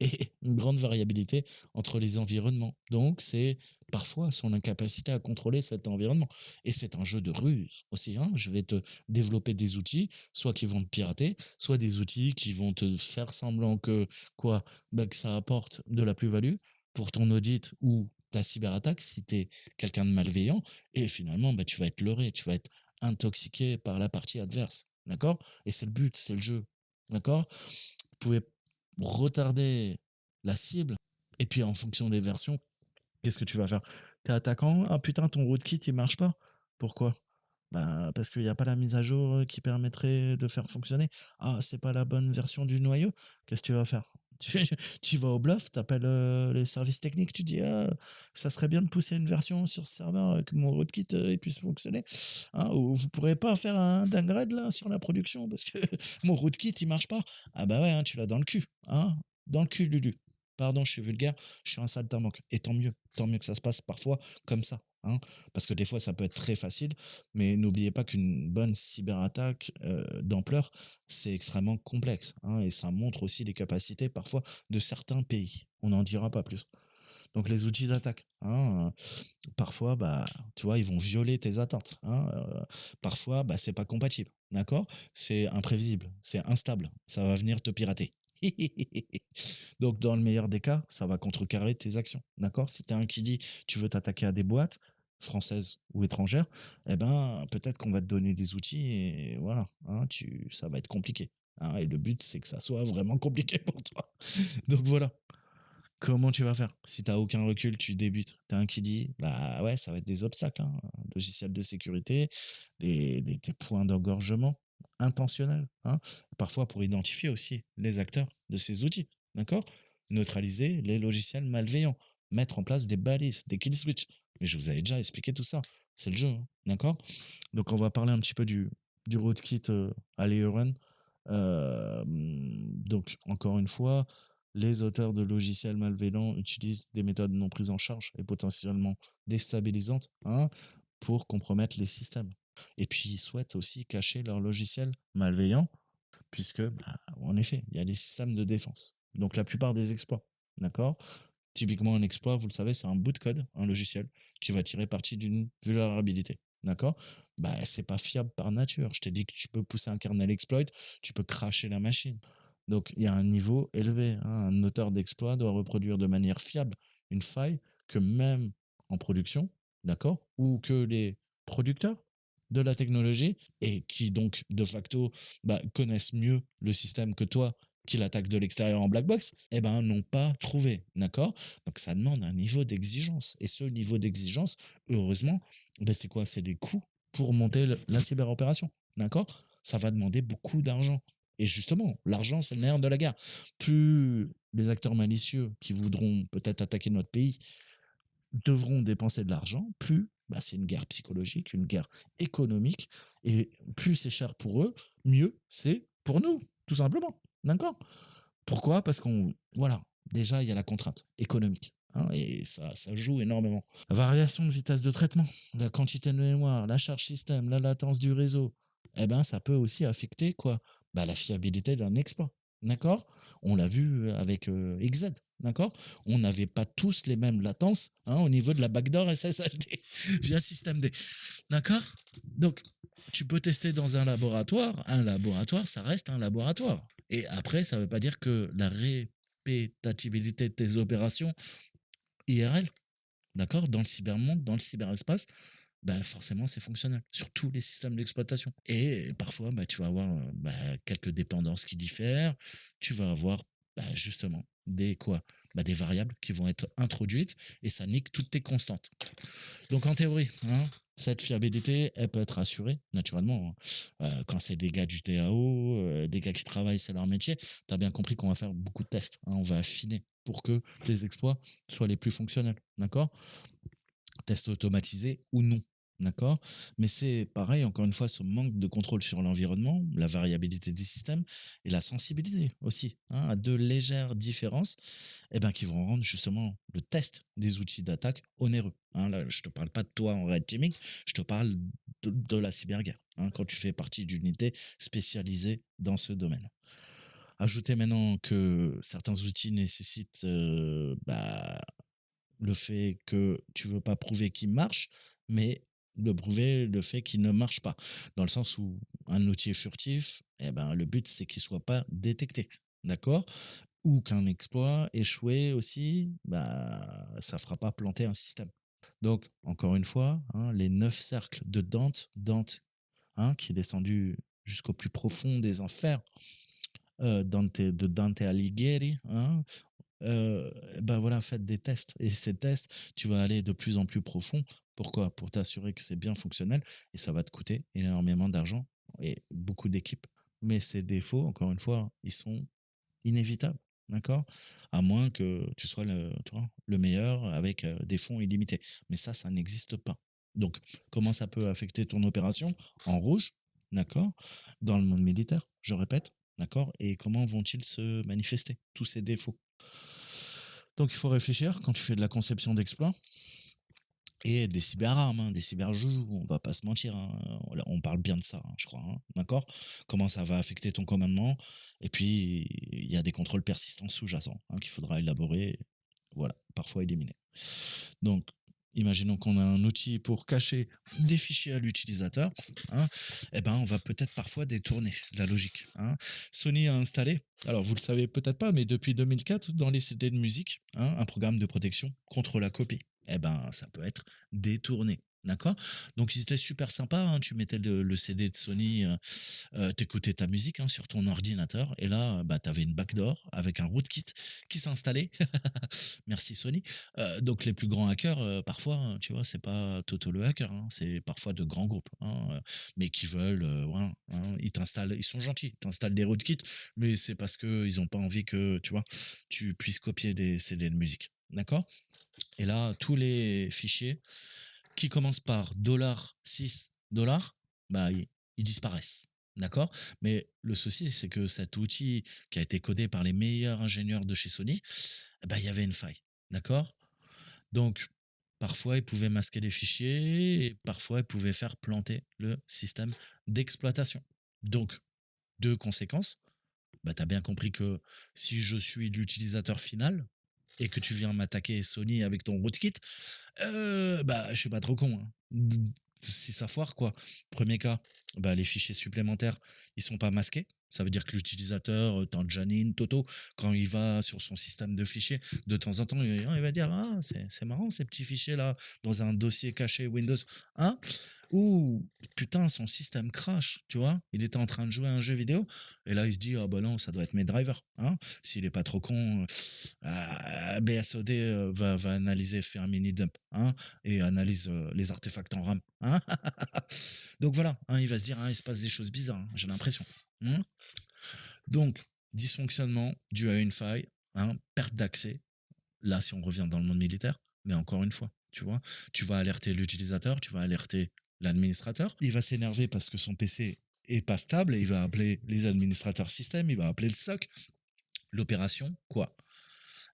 et une grande variabilité entre les environnements. Donc, c'est parfois son incapacité à contrôler cet environnement. Et c'est un jeu de ruse aussi, hein. Je vais te développer des outils, soit qui vont te pirater, soit des outils qui vont te faire semblant que, quoi, bah, que ça apporte de la plus-value pour ton audit ou ta cyberattaque si tu es quelqu'un de malveillant. Et finalement, bah, tu vas être leurré, tu vas être intoxiqué par la partie adverse. D'accord? Et c'est le but, c'est le jeu. D'accord? Vous pouvez retarder la cible. Et puis en fonction des versions, qu'est-ce que tu vas faire? T'es attaquant, ah putain, ton rootkit il marche pas. Pourquoi? Bah, parce qu'il n'y a pas la mise à jour qui permettrait de faire fonctionner. Ah, c'est pas la bonne version du noyau. Qu'est-ce que tu vas faire? Tu tu vas au bluff, tu appelles, les services techniques, tu dis: «Ah, ça serait bien de pousser une version sur ce serveur, que mon rootkit, il puisse fonctionner, hein, ou vous pourrez pas faire un downgrade là sur la production parce que mon rootkit il marche pas». Ah bah ouais, hein, tu l'as dans le cul, hein, dans le cul Lulu. Pardon, je suis vulgaire, je suis un saltimbanque et tant mieux que ça se passe parfois comme ça, hein, parce que des fois ça peut être très facile, mais n'oubliez pas qu'une bonne cyberattaque, d'ampleur, c'est extrêmement complexe, hein, et ça montre aussi les capacités parfois de certains pays. On n'en dira pas plus. Donc les outils d'attaque, hein, parfois, bah, tu vois, ils vont violer tes attentes, hein, parfois, bah, c'est pas compatible, d'accord? C'est imprévisible, c'est instable, ça va venir te pirater. Donc dans le meilleur des cas, ça va contrecarrer tes actions, d'accord? Si tu un qui dit: «Tu veux t'attaquer à des boîtes, françaises ou étrangères», eh ben, peut-être qu'on va te donner des outils et voilà, hein, ça va être compliqué, hein, et le but, c'est que ça soit vraiment compliqué pour toi. Donc voilà. Comment tu vas faire? Si tu as aucun recul, tu débutes. Tu as un qui dit, bah ouais, ça va être des obstacles, hein, logiciels de sécurité, des points d'engorgement intentionnels, hein. Parfois pour identifier aussi les acteurs de ces outils, d'accord? Neutraliser les logiciels malveillants, mettre en place des balises, des kill switch. Mais je vous avais déjà expliqué tout ça. C'est le jeu, hein, d'accord? Donc on va parler un petit peu du rootkit Aleuron. Donc encore une fois, les auteurs de logiciels malveillants utilisent des méthodes non prises en charge et potentiellement déstabilisantes, hein, pour compromettre les systèmes. Et puis ils souhaitent aussi cacher leurs logiciels malveillants puisque, bah, en effet, il y a des systèmes de défense. Donc la plupart des exploits, d'accord? Typiquement, un exploit, vous le savez, c'est un bout de code, un logiciel, qui va tirer parti d'une vulnérabilité. D'accord? Bah, c'est pas fiable par nature. Je t'ai dit que tu peux pousser un kernel exploit, tu peux cracher la machine. Donc, il y a un niveau élevé, hein. Un auteur d'exploit doit reproduire de manière fiable une faille que même en production, d'accord? Ou que les producteurs de la technologie et qui donc de facto bah, connaissent mieux le système que toi qui l'attaque de l'extérieur en black box, eh ben, n'ont pas trouvé, d'accord? Donc ça demande un niveau d'exigence. Et ce niveau d'exigence, heureusement, ben, c'est quoi? C'est des coûts pour monter la cyberopération, d'accord? Ça va demander beaucoup d'argent. Et justement, l'argent, c'est le nerf de la guerre. Plus les acteurs malicieux qui voudront peut-être attaquer notre pays devront dépenser de l'argent, plus bah, c'est une guerre psychologique, une guerre économique, et plus c'est cher pour eux, mieux c'est pour nous, tout simplement. D'accord? Pourquoi? Parce qu'on, voilà, déjà il y a la contrainte économique, hein, et ça joue énormément. La variation de vitesse de traitement, la quantité de mémoire, la charge système, la latence du réseau, eh ben ça peut aussi affecter quoi? Bah, la fiabilité d'un exploit. D'accord? On l'a vu avec XZ, d'accord? On n'avait pas tous les mêmes latences, hein, au niveau de la backdoor SSHD via système D. D'accord? Donc, tu peux tester dans un laboratoire. Un laboratoire, ça reste un laboratoire. Et après, ça ne veut pas dire que la répétabilité de tes opérations IRL, d'accord, dans le cybermonde, dans le cyberespace, bah forcément, c'est fonctionnel sur tous les systèmes d'exploitation. Et parfois, bah, tu vas avoir bah, quelques dépendances qui diffèrent. Tu vas avoir bah, justement des quoi? Bah, des variables qui vont être introduites et ça nique toutes tes constantes. Donc en théorie, hein, cette fiabilité, elle peut être assurée, naturellement, hein. Quand c'est des gars du TAO, des gars qui travaillent, c'est leur métier, tu as bien compris qu'on va faire beaucoup de tests, hein, on va affiner pour que les exploits soient les plus fonctionnels, d'accord? Test automatisé ou non. D'accord? Mais c'est pareil, encore une fois, ce manque de contrôle sur l'environnement, la variabilité du système et la sensibilité aussi, hein, à de légères différences, eh ben, qui vont rendre justement le test des outils d'attaque onéreux, hein. Là, je te parle pas de toi en red teaming, je te parle de la cyberguerre, hein, quand tu fais partie d'unités spécialisées dans ce domaine. Ajoutez maintenant que certains outils nécessitent bah, le fait que tu veux pas prouver qu'il marche, mais de prouver le fait qu'il ne marche pas. Dans le sens où un outil est furtif, eh ben, le but, c'est qu'il soit pas détecté. D'accord? Ou qu'un exploit échoué aussi, bah, ça fera pas planter un système. Donc, encore une fois, hein, les 9 cercles de Dante, hein, qui est descendu jusqu'au plus profond des enfers, de Dante Alighieri, hein, bah, voilà, faites des tests et ces tests, tu vas aller de plus en plus profond. Pourquoi? Pour t'assurer que c'est bien fonctionnel et ça va te coûter énormément d'argent et beaucoup d'équipes. Mais ces défauts, encore une fois, ils sont inévitables. d'accord? À moins que tu sois tu vois, le meilleur avec, des fonds illimités. Mais ça n'existe pas. Donc comment ça peut affecter ton opération? En rouge, d'accord? Dans le monde militaire, je répète, d'accord? Et comment vont-ils se manifester, tous ces défauts? Donc il faut réfléchir quand tu fais de la conception d'exploits et des cyberarmes, hein, des cyberjoujous, on va pas se mentir, hein, on parle bien de ça, hein, je crois, hein, d'accord? Comment ça va affecter ton commandement et puis il y a des contrôles persistants sous-jacents, hein, qu'il faudra élaborer, voilà, parfois éliminer. Donc imaginons qu'on a un outil pour cacher des fichiers à l'utilisateur, hein, et ben, on va peut-être parfois détourner la logique, hein. Sony a installé, alors vous le savez peut-être pas, mais depuis 2004 dans les CD de musique, hein, un programme de protection contre la copie. Eh ben, ça peut être détourné. D'accord. Donc, ils étaient super sympas, hein. Tu mettais le CD de Sony, t'écoutais ta musique, hein, sur ton ordinateur, et là, bah, tu avais une backdoor avec un rootkit qui s'installait. Merci Sony. Donc, les plus grands hackers, parfois, hein, tu vois, c'est pas Toto le hacker, hein, c'est parfois de grands groupes, hein, mais qui veulent, voilà, hein, ils sont gentils, ils t'installent des rootkits, mais c'est parce qu'ils ont pas envie que, tu vois, tu puisses copier des CD de musique. D'accord. Et là, tous les fichiers qui commencent par $6, bah, ils disparaissent. D'accord. Mais le souci, c'est que cet outil qui a été codé par les meilleurs ingénieurs de chez Sony, eh ben, il y avait une faille. D'accord. Donc, parfois, ils pouvaient masquer les fichiers et parfois, ils pouvaient faire planter le système d'exploitation. Donc, deux conséquences. Bah, tu as bien compris que si je suis l'utilisateur final et que tu viens m'attaquer Sony avec ton rootkit, bah, je suis pas trop con, hein. Si ça foire, quoi. Premier cas, bah, les fichiers supplémentaires, ils sont pas masqués. Ça veut dire que l'utilisateur, Janine, Toto, quand il va sur son système de fichiers, de temps en temps, il va dire: «Ah, c'est marrant ces petits fichiers-là, dans un dossier caché Windows». Hein? Ou putain, son système crash, tu vois? Il était en train de jouer à un jeu vidéo et là, il se dit: «Ah bah non, ça doit être mes drivers». Hein? S'il est pas trop con, BSOD, va analyser, fait un mini dump, hein, et analyse, les artefacts en RAM, hein. Donc voilà, hein, il va se dire: «Ah, il se passe des choses bizarres, hein, j'ai l'impression». Mmh. Donc dysfonctionnement dû à une faille, hein, perte d'accès. Là, si on revient dans le monde militaire, mais encore une fois, tu vois? Tu vas alerter l'utilisateur, tu vas alerter l'administrateur. Il va s'énerver parce que son PC est pas stable et il va appeler les administrateurs système, il va appeler le SOC. L'opération, quoi?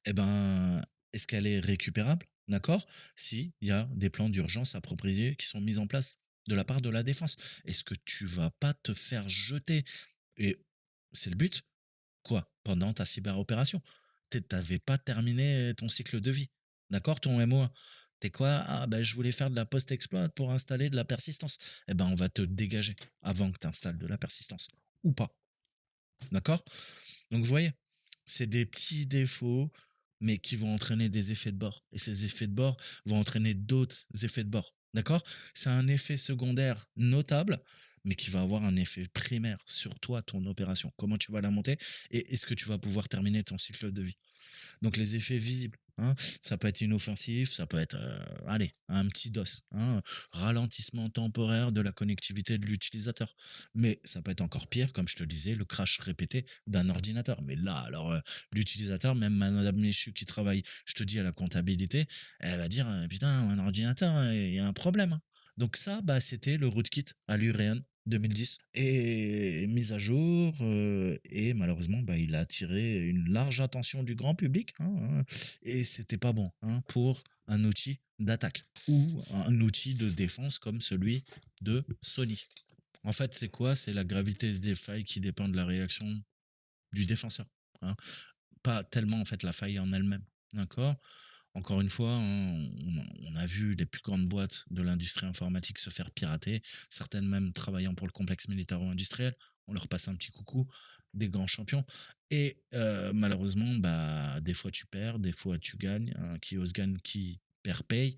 Eh ben, est-ce qu'elle est récupérable? D'accord? Si, il y a des plans d'urgence appropriés qui sont mis en place de la part de la défense. Est-ce que tu vas pas te faire jeter? Et c'est le but, quoi, pendant ta cyberopération. T'avais pas terminé ton cycle de vie. D'accord, ton MO1? T'es quoi? Ah, ben, je voulais faire de la post-exploit pour installer de la persistance. Eh ben, on va te dégager avant que tu installes de la persistance. Ou pas. D'accord? Donc, vous voyez, c'est des petits défauts, mais qui vont entraîner des effets de bord. Et ces effets de bord vont entraîner d'autres effets de bord. D'accord? C'est un effet secondaire notable, mais qui va avoir un effet primaire sur toi, ton opération. Comment tu vas la monter et est-ce que tu vas pouvoir terminer ton cycle de vie? Donc les effets visibles, hein, ça peut être inoffensif, ça peut être, allez, un petit DOS, hein, ralentissement temporaire de la connectivité de l'utilisateur. Mais ça peut être encore pire, comme je te le disais, le crash répété d'un ordinateur. Mais là, alors, l'utilisateur, même madame Michu qui travaille, je te dis, à la comptabilité, elle va dire: «Putain, un ordinateur, il y a un problème, hein». Donc ça, bah, c'était le rootkit à l'Uréon 2010 et mise à jour, et malheureusement, bah, il a attiré une large attention du grand public, hein, et c'était pas bon, hein, pour un outil d'attaque ou un outil de défense comme celui de Sony. En fait, c'est quoi? C'est la gravité des failles qui dépend de la réaction du défenseur, hein, pas tellement, en fait, la faille en elle-même, d'accord? Encore une fois, hein, on a vu les plus grandes boîtes de l'industrie informatique se faire pirater, certaines même travaillant pour le complexe militaro-industriel. On leur passe un petit coucou, des grands champions. Et malheureusement, bah, des fois tu perds, des fois tu gagnes. Hein, qui ose gagne, qui perd paye.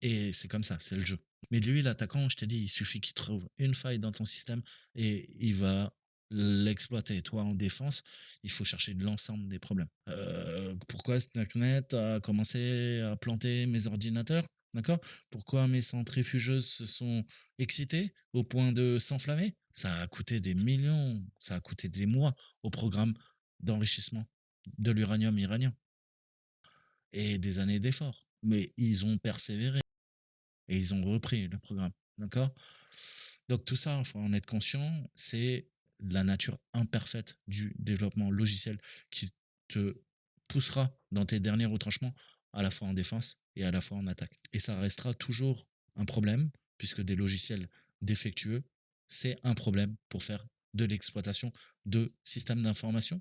Et c'est comme ça, c'est le jeu. Mais lui, l'attaquant, je t'ai dit, il suffit qu'il trouve une faille dans ton système et il va l'exploiter. Toi, en défense, il faut chercher de l'ensemble des problèmes. Pourquoi Stuxnet a commencé à planter mes ordinateurs? D'accord? Pourquoi mes centrifugeuses se sont excitées au point de s'enflammer? Ça a coûté des millions, ça a coûté des mois au programme d'enrichissement de l'uranium iranien et des années d'efforts. Mais ils ont persévéré et ils ont repris le programme. D'accord? Donc tout ça, il faut en être conscient, c'est la nature imparfaite du développement logiciel qui te poussera dans tes derniers retranchements, à la fois en défense et à la fois en attaque. Et ça restera toujours un problème, puisque des logiciels défectueux, c'est un problème pour faire de l'exploitation de systèmes d'information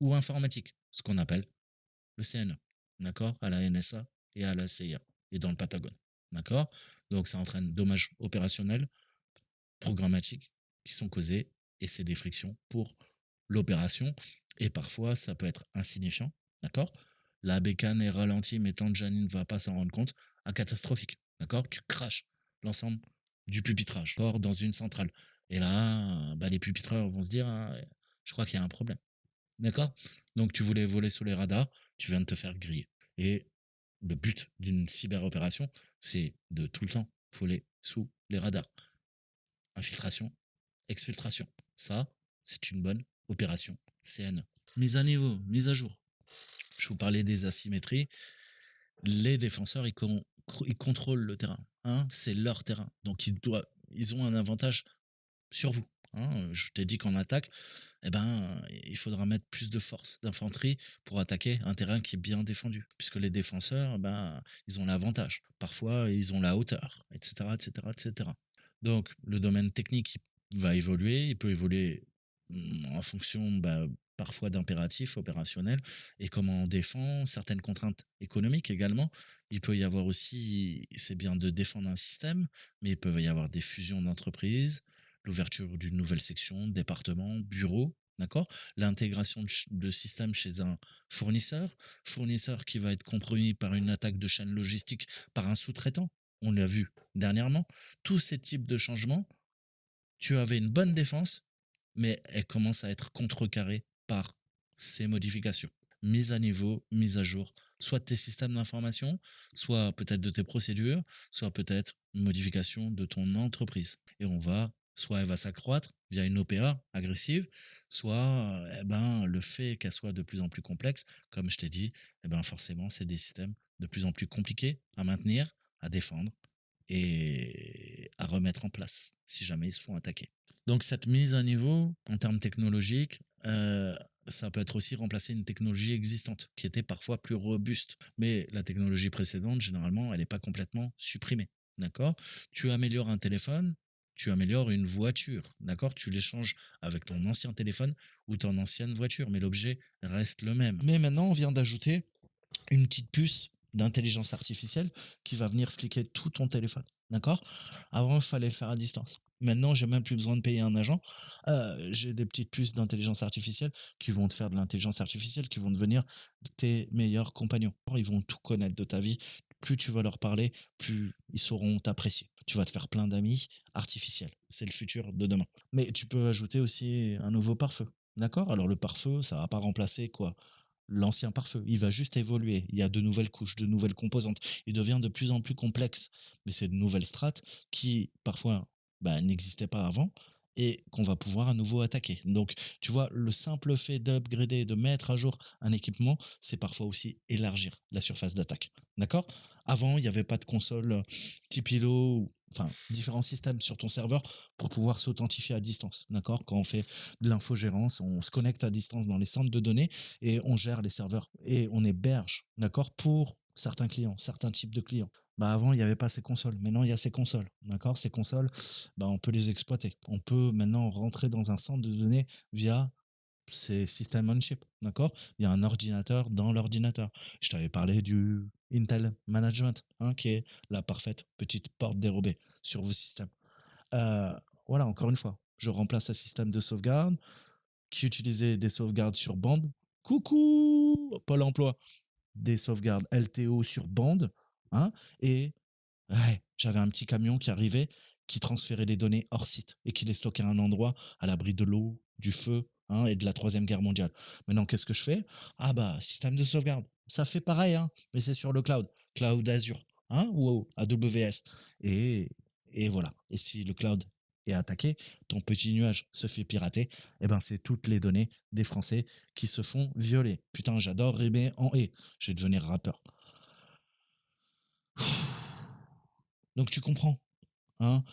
ou informatique, ce qu'on appelle le CNE, d'accord, à la NSA et à la CIA et dans le Patagone, d'accord. Donc ça entraîne dommages opérationnels, programmatiques qui sont causés et c'est des frictions pour l'opération et parfois ça peut être insignifiant, d'accord. La bécane est ralentie mais tant que Janine ne va pas s'en rendre compte, à catastrophique, d'accord. Tu craches l'ensemble du pupitrage, d'accord, dans une centrale. Et là, bah, les pupitreurs vont se dire, ah, je crois qu'il y a un problème. D'accord? Donc tu voulais voler sous les radars, tu viens de te faire griller. Et le but d'une cyberopération, c'est de tout le temps voler sous les radars. Infiltration, exfiltration. Ça, c'est une bonne opération CN. Mise à niveau, mise à jour. Je vous parlais des asymétries. Les défenseurs, ils contrôlent le terrain, hein, c'est leur terrain. Donc ils ont un avantage sur vous, hein. Je t'ai dit qu'en attaque, eh ben, il faudra mettre plus de force d'infanterie pour attaquer un terrain qui est bien défendu. Puisque les défenseurs, ben, ils ont l'avantage. Parfois, ils ont la hauteur, etc., etc., etc. Donc, le domaine technique va évoluer. Il peut évoluer en fonction, bah, parfois d'impératifs opérationnels et comment on défend, certaines contraintes économiques également. Il peut y avoir aussi, c'est bien de défendre un système, mais il peut y avoir des fusions d'entreprises, l'ouverture d'une nouvelle section, département, bureau, d'accord. L'intégration de systèmes chez un fournisseur, fournisseur qui va être compromis par une attaque de chaîne logistique par un sous-traitant, on l'a vu dernièrement. Tous ces types de changements, tu avais une bonne défense, mais elle commence à être contrecarrée par ces modifications. Mise à niveau, mise à jour, soit de tes systèmes d'information, soit peut-être de tes procédures, soit peut-être une modification de ton entreprise. Et soit elle va s'accroître via une OPA agressive, soit eh ben, le fait qu'elle soit de plus en plus complexe, comme je t'ai dit, eh ben, forcément, c'est des systèmes de plus en plus compliqués à maintenir, à défendre et à remettre en place si jamais ils se font attaquer. Donc cette mise à niveau en termes technologiques, ça peut être aussi remplacer une technologie existante qui était parfois plus robuste. Mais la technologie précédente, généralement, elle n'est pas complètement supprimée. D'accord. Tu améliores un téléphone, tu améliores une voiture. D'accord. Tu l'échanges avec ton ancien téléphone ou ton ancienne voiture, mais l'objet reste le même. Mais maintenant, on vient d'ajouter une petite puce d'intelligence artificielle qui va venir fliquer tout ton téléphone. D'accord. Avant, il fallait le faire à distance. Maintenant, j'ai même plus besoin de payer un agent. J'ai des petites puces d'intelligence artificielle qui vont te faire de l'intelligence artificielle, qui vont devenir tes meilleurs compagnons. Ils vont tout connaître de ta vie. Plus tu vas leur parler, plus ils sauront t'apprécier. Tu vas te faire plein d'amis artificiels. C'est le futur de demain. Mais tu peux ajouter aussi un nouveau pare-feu. D'accord. Alors le pare-feu, ça va pas remplacer quoi, l'ancien pare-feu. Il va juste évoluer. Il y a de nouvelles couches, de nouvelles composantes. Il devient de plus en plus complexe. Mais c'est de nouvelles strates qui, parfois, bah, n'existaient pas avant et qu'on va pouvoir à nouveau attaquer. Donc, tu vois, le simple fait d'upgrader, de mettre à jour un équipement, c'est parfois aussi élargir la surface d'attaque. D'accord. Avant, il n'y avait pas de console type ILO, enfin, différents systèmes sur ton serveur pour pouvoir s'authentifier à distance. D'accord. Quand on fait de l'infogérance, on se connecte à distance dans les centres de données et on gère les serveurs et on héberge, d'accord, pour certains clients, certains types de clients. Bah avant, il n'y avait pas ces consoles. Maintenant, il y a ces consoles. D'accord. Ces consoles, bah, on peut les exploiter. On peut maintenant rentrer dans un centre de données via ces systèmes on-chip. D'accord. Il y a un ordinateur dans l'ordinateur. Je t'avais parlé du Intel Management, hein, qui est la parfaite petite porte dérobée sur vos systèmes. Euh, voilà, encore une fois, je remplace un système de sauvegarde qui utilisait des sauvegardes sur bande. Coucou Pôle emploi, des sauvegardes LTO sur bande, hein, et ouais, j'avais un petit camion qui arrivait, qui transférait les données hors site et qui les stockait à un endroit à l'abri de l'eau, du feu, hein, et de la Troisième Guerre mondiale. Maintenant, qu'est-ce que je fais? Ah bah, système de sauvegarde. Ça fait pareil, hein, mais c'est sur le cloud. Cloud Azure, hein, ou AWS. Et, et voilà. Et si le cloud est attaqué, ton petit nuage se fait pirater, et ben c'est toutes les données des Français qui se font violer. Putain, j'adore rimer en et. Je vais devenir rappeur. Donc tu comprends, hein?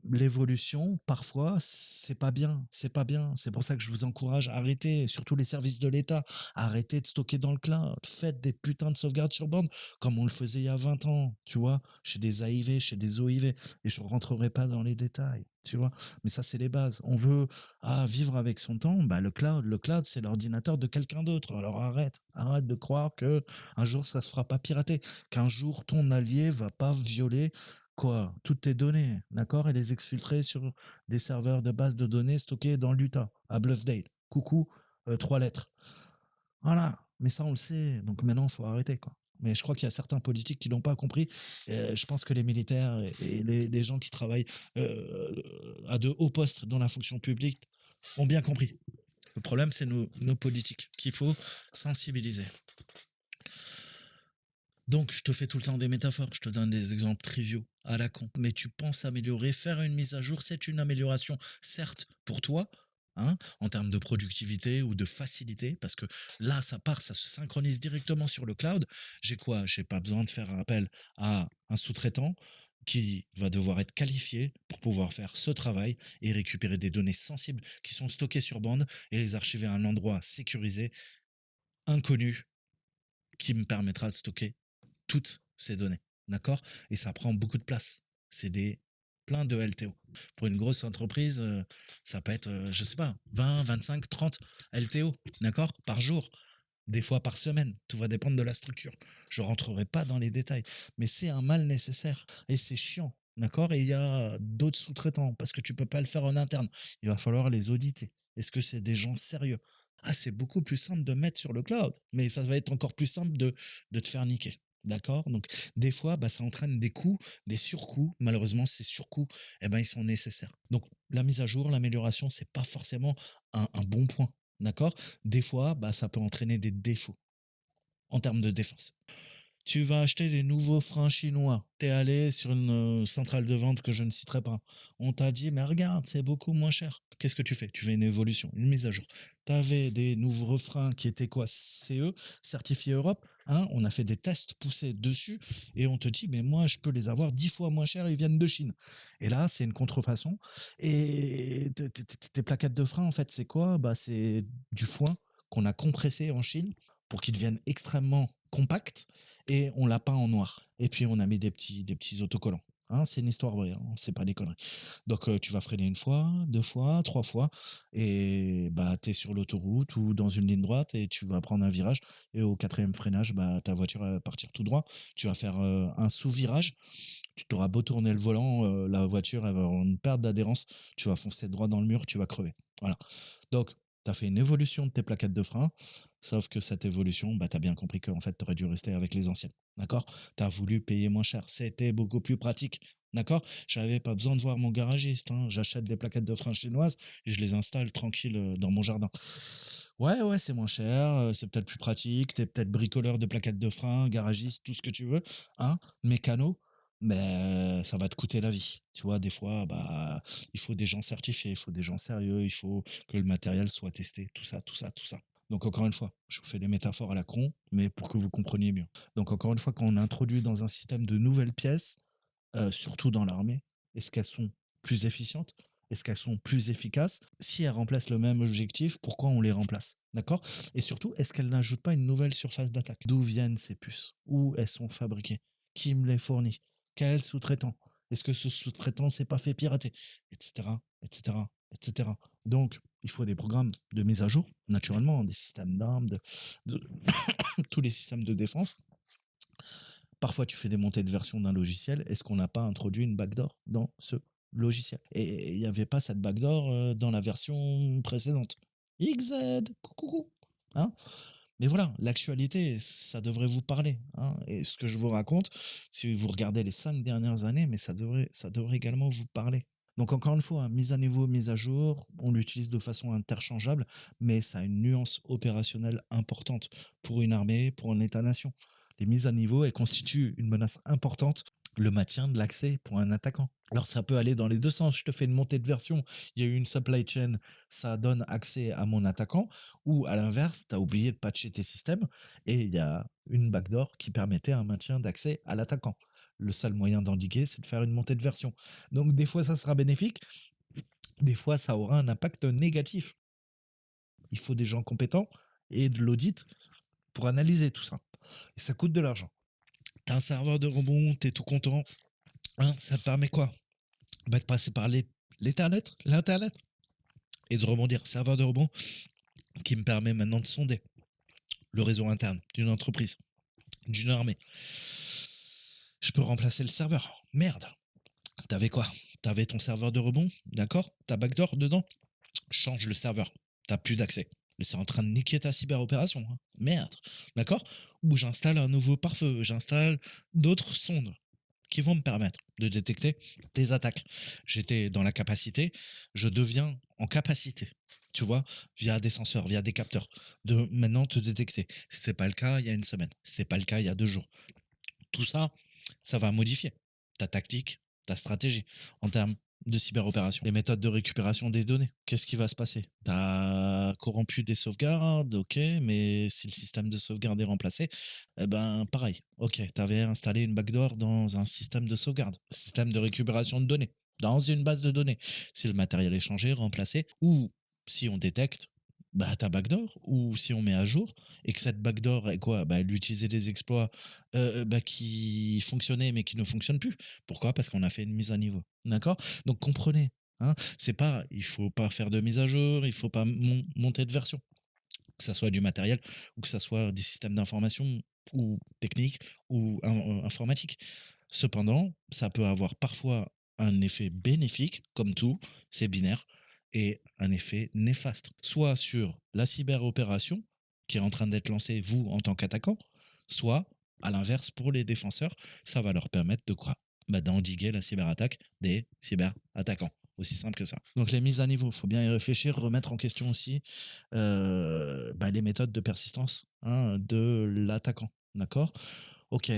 L'évolution, parfois, c'est pas bien, c'est pas bien. C'est pour ça que je vous encourage à arrêter, surtout les services de l'État, arrêtez de stocker dans le cloud. Faites des putains de sauvegardes sur borne, comme on le faisait il y a 20 ans, tu vois, chez des AIV, chez des OIV. Et je rentrerai pas dans les détails, tu vois. Mais ça, c'est les bases. On veut vivre avec son temps. Bah, le cloud, c'est l'ordinateur de quelqu'un d'autre. Alors arrête de croire que un jour ça se fera pas pirater, qu'un jour ton allié va pas violer quoi, toutes tes données, d'accord, et les exfiltrer sur des serveurs de base de données stockés dans l'Utah, à Bluffdale. Coucou, 3 lettres. Voilà, mais ça on le sait, donc maintenant il faut arrêter, quoi. Mais je crois qu'il y a certains politiques qui l'ont pas compris. Je pense que les militaires et les gens qui travaillent à de hauts postes dans la fonction publique ont bien compris. Le problème, c'est nos politiques qu'il faut sensibiliser. Donc, je te fais tout le temps des métaphores, je te donne des exemples triviaux, à la con. Mais tu penses améliorer, faire une mise à jour, c'est une amélioration, certes, pour toi, hein, en termes de productivité ou de facilité, parce que là, ça part, ça se synchronise directement sur le cloud. J'ai quoi? J'ai pas besoin de faire appel à un sous-traitant qui va devoir être qualifié pour pouvoir faire ce travail et récupérer des données sensibles qui sont stockées sur bande et les archiver à un endroit sécurisé, inconnu, qui me permettra de stocker toutes ces données, d'accord? Et ça prend beaucoup de place. C'est des plein de LTO. Pour une grosse entreprise, ça peut être, je sais pas, 20, 25, 30 LTO, d'accord? Par jour, des fois par semaine. Tout va dépendre de la structure. Je rentrerai pas dans les détails, mais c'est un mal nécessaire et c'est chiant, d'accord? Et il y a d'autres sous-traitants parce que tu peux pas le faire en interne. Il va falloir les auditer. Est-ce que c'est des gens sérieux? Ah, c'est beaucoup plus simple de mettre sur le cloud, mais ça va être encore plus simple de te faire niquer. D'accord? Donc, des fois, bah, ça entraîne des coûts, des surcoûts. Malheureusement, ces surcoûts, eh ben, ils sont nécessaires. Donc, la mise à jour, l'amélioration, c'est pas forcément un bon point. D'accord? Des fois, bah, ça peut entraîner des défauts en termes de défense. Tu vas acheter des nouveaux freins chinois. Tu es allé sur une centrale de vente que je ne citerai pas. On t'a dit, mais regarde, c'est beaucoup moins cher. Qu'est-ce que tu fais? Tu fais une évolution, une mise à jour. Tu avais des nouveaux freins qui étaient quoi? CE, certifiés Europe. Hein, on a fait des tests poussés dessus et on te dit, mais moi, je peux les avoir 10 fois moins cher, ils viennent de Chine. Et là, c'est une contrefaçon. Et tes plaquettes de frein, en fait, c'est quoi? Bah, c'est du foin qu'on a compressé en Chine pour qu'ils deviennent extrêmement compacts et on l'a peint en noir. Et puis on a mis des petits autocollants. Hein, c'est une histoire vraie, hein, c'est pas des conneries. Donc tu vas freiner une fois, 2 fois, 3 fois, et bah t'es sur l'autoroute ou dans une ligne droite et tu vas prendre un virage. Et au quatrième freinage, bah ta voiture va partir tout droit. Tu vas faire un sous-virage. Tu t'auras beau tourner le volant, la voiture elle va avoir une perte d'adhérence. Tu vas foncer droit dans le mur, tu vas crever. Voilà. Donc tu as fait une évolution de tes plaquettes de frein, sauf que cette évolution, bah, tu as bien compris qu'en fait, tu aurais dû rester avec les anciennes. D'accord? Tu as voulu payer moins cher. C'était beaucoup plus pratique. D'accord? J'avais pas besoin de voir mon garagiste, hein. J'achète des plaquettes de frein chinoises et je les installe tranquille dans mon jardin. Ouais, ouais, c'est moins cher, c'est peut-être plus pratique. T'es peut-être bricoleur de plaquettes de frein, garagiste, tout ce que tu veux, hein, mécano, mais ça va te coûter la vie. Tu vois, des fois, bah, il faut des gens certifiés, il faut des gens sérieux, il faut que le matériel soit testé, tout ça, tout ça, tout ça. Donc encore une fois, je vous fais des métaphores à la con, mais pour que vous compreniez mieux. Donc encore une fois, quand on introduit dans un système de nouvelles pièces, surtout dans l'armée, est-ce qu'elles sont plus efficientes? Est-ce qu'elles sont plus efficaces? Si elles remplacent le même objectif, pourquoi on les remplace? D'accord? Et surtout, est-ce qu'elles n'ajoutent pas une nouvelle surface d'attaque? D'où viennent ces puces? Où elles sont fabriquées? Qui me les fournit? Quel sous-traitant? Est-ce que ce sous-traitant s'est pas fait pirater? Etc. etc. etc. Donc, il faut des programmes de mise à jour, naturellement, des systèmes d'armes, de tous les systèmes de défense. Parfois, tu fais des montées de version d'un logiciel. Est-ce qu'on n'a pas introduit une backdoor dans ce logiciel? Et il n'y avait pas cette backdoor dans la version précédente. XZ, coucou. Hein, mais voilà, l'actualité, ça devrait vous parler. Hein. Et ce que je vous raconte, si vous regardez les 5 dernières années, mais ça devrait également vous parler. Donc encore une fois, hein, mise à niveau, mise à jour, on l'utilise de façon interchangeable, mais ça a une nuance opérationnelle importante pour une armée, pour un État-nation. Les mises à niveau, elles constituent une menace importante le maintien de l'accès pour un attaquant. Alors ça peut aller dans les deux sens. Je te fais une montée de version, il y a eu une supply chain, ça donne accès à mon attaquant, ou à l'inverse, tu as oublié de patcher tes systèmes et il y a une backdoor qui permettait un maintien d'accès à l'attaquant. Le seul moyen d'endiguer, c'est de faire une montée de version. Donc des fois ça sera bénéfique, des fois ça aura un impact négatif. Il faut des gens compétents et de l'audit pour analyser tout ça. Et ça coûte de l'argent. T'as un serveur de rebond, t'es tout content. Hein, ça te permet quoi? Bah, de passer par l'internet, et de rebondir. Serveur de rebond qui me permet maintenant de sonder le réseau interne d'une entreprise, d'une armée. Je peux remplacer le serveur. Merde. T'avais quoi? T'avais ton serveur de rebond, d'accord? Ta backdoor dedans? Change le serveur. T'as plus d'accès. Mais c'est en train de niquer ta cyberopération. Hein. Merde. D'accord? Ou j'installe un nouveau pare-feu. J'installe d'autres sondes qui vont me permettre de détecter des attaques. J'étais dans la capacité, je deviens en capacité, tu vois, via des senseurs, via des capteurs, de maintenant te détecter. C'était pas le cas il y a une semaine, c'était pas le cas il y a 2 jours. Tout ça, ça va modifier ta tactique, ta stratégie en termes de cyberopération. Les méthodes de récupération des données, qu'est-ce qui va se passer? T'as corrompu des sauvegardes, ok, mais si le système de sauvegarde est remplacé, eh ben pareil, ok, t'avais installé une backdoor dans un système de sauvegarde, système de récupération de données, dans une base de données. Si le matériel est changé, remplacé, ou si on détecte bah, ta backdoor, ou si on met à jour, et que cette backdoor est quoi? Bah, elle utilisait des exploits bah, qui fonctionnaient mais qui ne fonctionnent plus. Pourquoi? Parce qu'on a fait une mise à niveau. D'accord? Donc comprenez, hein, c'est pas, il faut pas faire de mise à jour, il faut pas monter de version, que ça soit du matériel ou que ça soit des systèmes d'information ou techniques ou informatiques. Cependant, ça peut avoir parfois un effet bénéfique, comme tout, c'est binaire, et un effet néfaste, soit sur la cyberopération qui est en train d'être lancée, vous, en tant qu'attaquant, soit, à l'inverse, pour les défenseurs, ça va leur permettre de quoi? Bah, d'endiguer la cyberattaque des cyberattaquants. Aussi simple que ça. Donc les mises à niveau, il faut bien y réfléchir, remettre en question aussi bah, les méthodes de persistance hein, de l'attaquant. D'accord? Ok,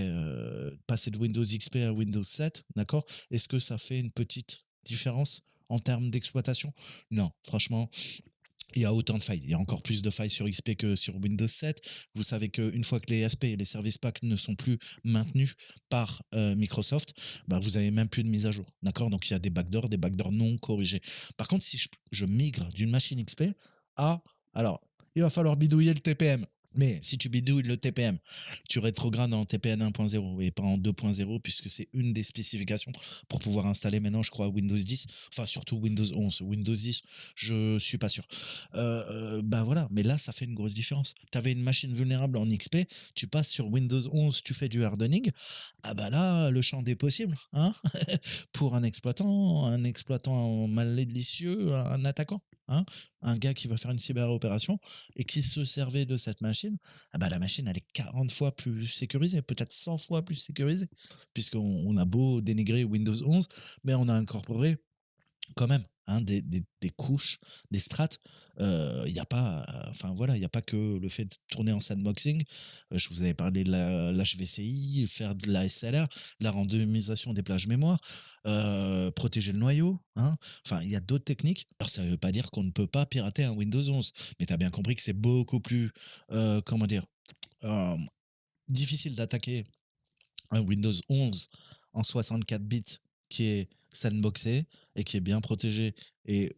passer de Windows XP à Windows 7, d'accord? Est-ce que ça fait une petite différence en termes d'exploitation? Non, franchement, il y a autant de failles. Il y a encore plus de failles sur XP que sur Windows 7. Vous savez qu'une fois que les SP, les services packs ne sont plus maintenus par Microsoft, bah, vous avez même plus de mise à jour. D'accord? Donc il y a des backdoors non corrigés. Par contre, si je migre d'une machine XP à. Alors, il va falloir bidouiller le TPM. Mais si tu bidouilles le TPM, tu rétrogrades en TPM 1.0 et pas en 2.0 puisque c'est une des spécifications pour pouvoir installer maintenant, je crois, Windows 10. Enfin, surtout Windows 11. Windows 10, je suis pas sûr. Bah voilà, mais là, ça fait une grosse différence. Tu avais une machine vulnérable en XP, tu passes sur Windows 11, tu fais du hardening. Ah bah là, le champ des possibles, hein, pour un exploitant malicieux, un attaquant. Hein, un gars qui va faire une cyberopération et qui se servait de cette machine, ah bah la machine elle est 40 fois plus sécurisée, peut-être 100 fois plus sécurisée, puisqu'on a beau dénigrer Windows 11, mais on a incorporé quand même hein, des couches, des strates. Il n'y a pas, enfin voilà, il n'y a pas que le fait de tourner en sandboxing. Je vous avais parlé de l'HVCI, faire de la SLR, la randomisation des plages mémoire, protéger le noyau. Hein. Enfin, il y a d'autres techniques. Alors, ça ne veut pas dire qu'on ne peut pas pirater un Windows 11, mais tu as bien compris que c'est beaucoup plus, comment dire, euh, difficile d'attaquer un Windows 11 en 64 bits qui est sandboxé et qui est bien protégé et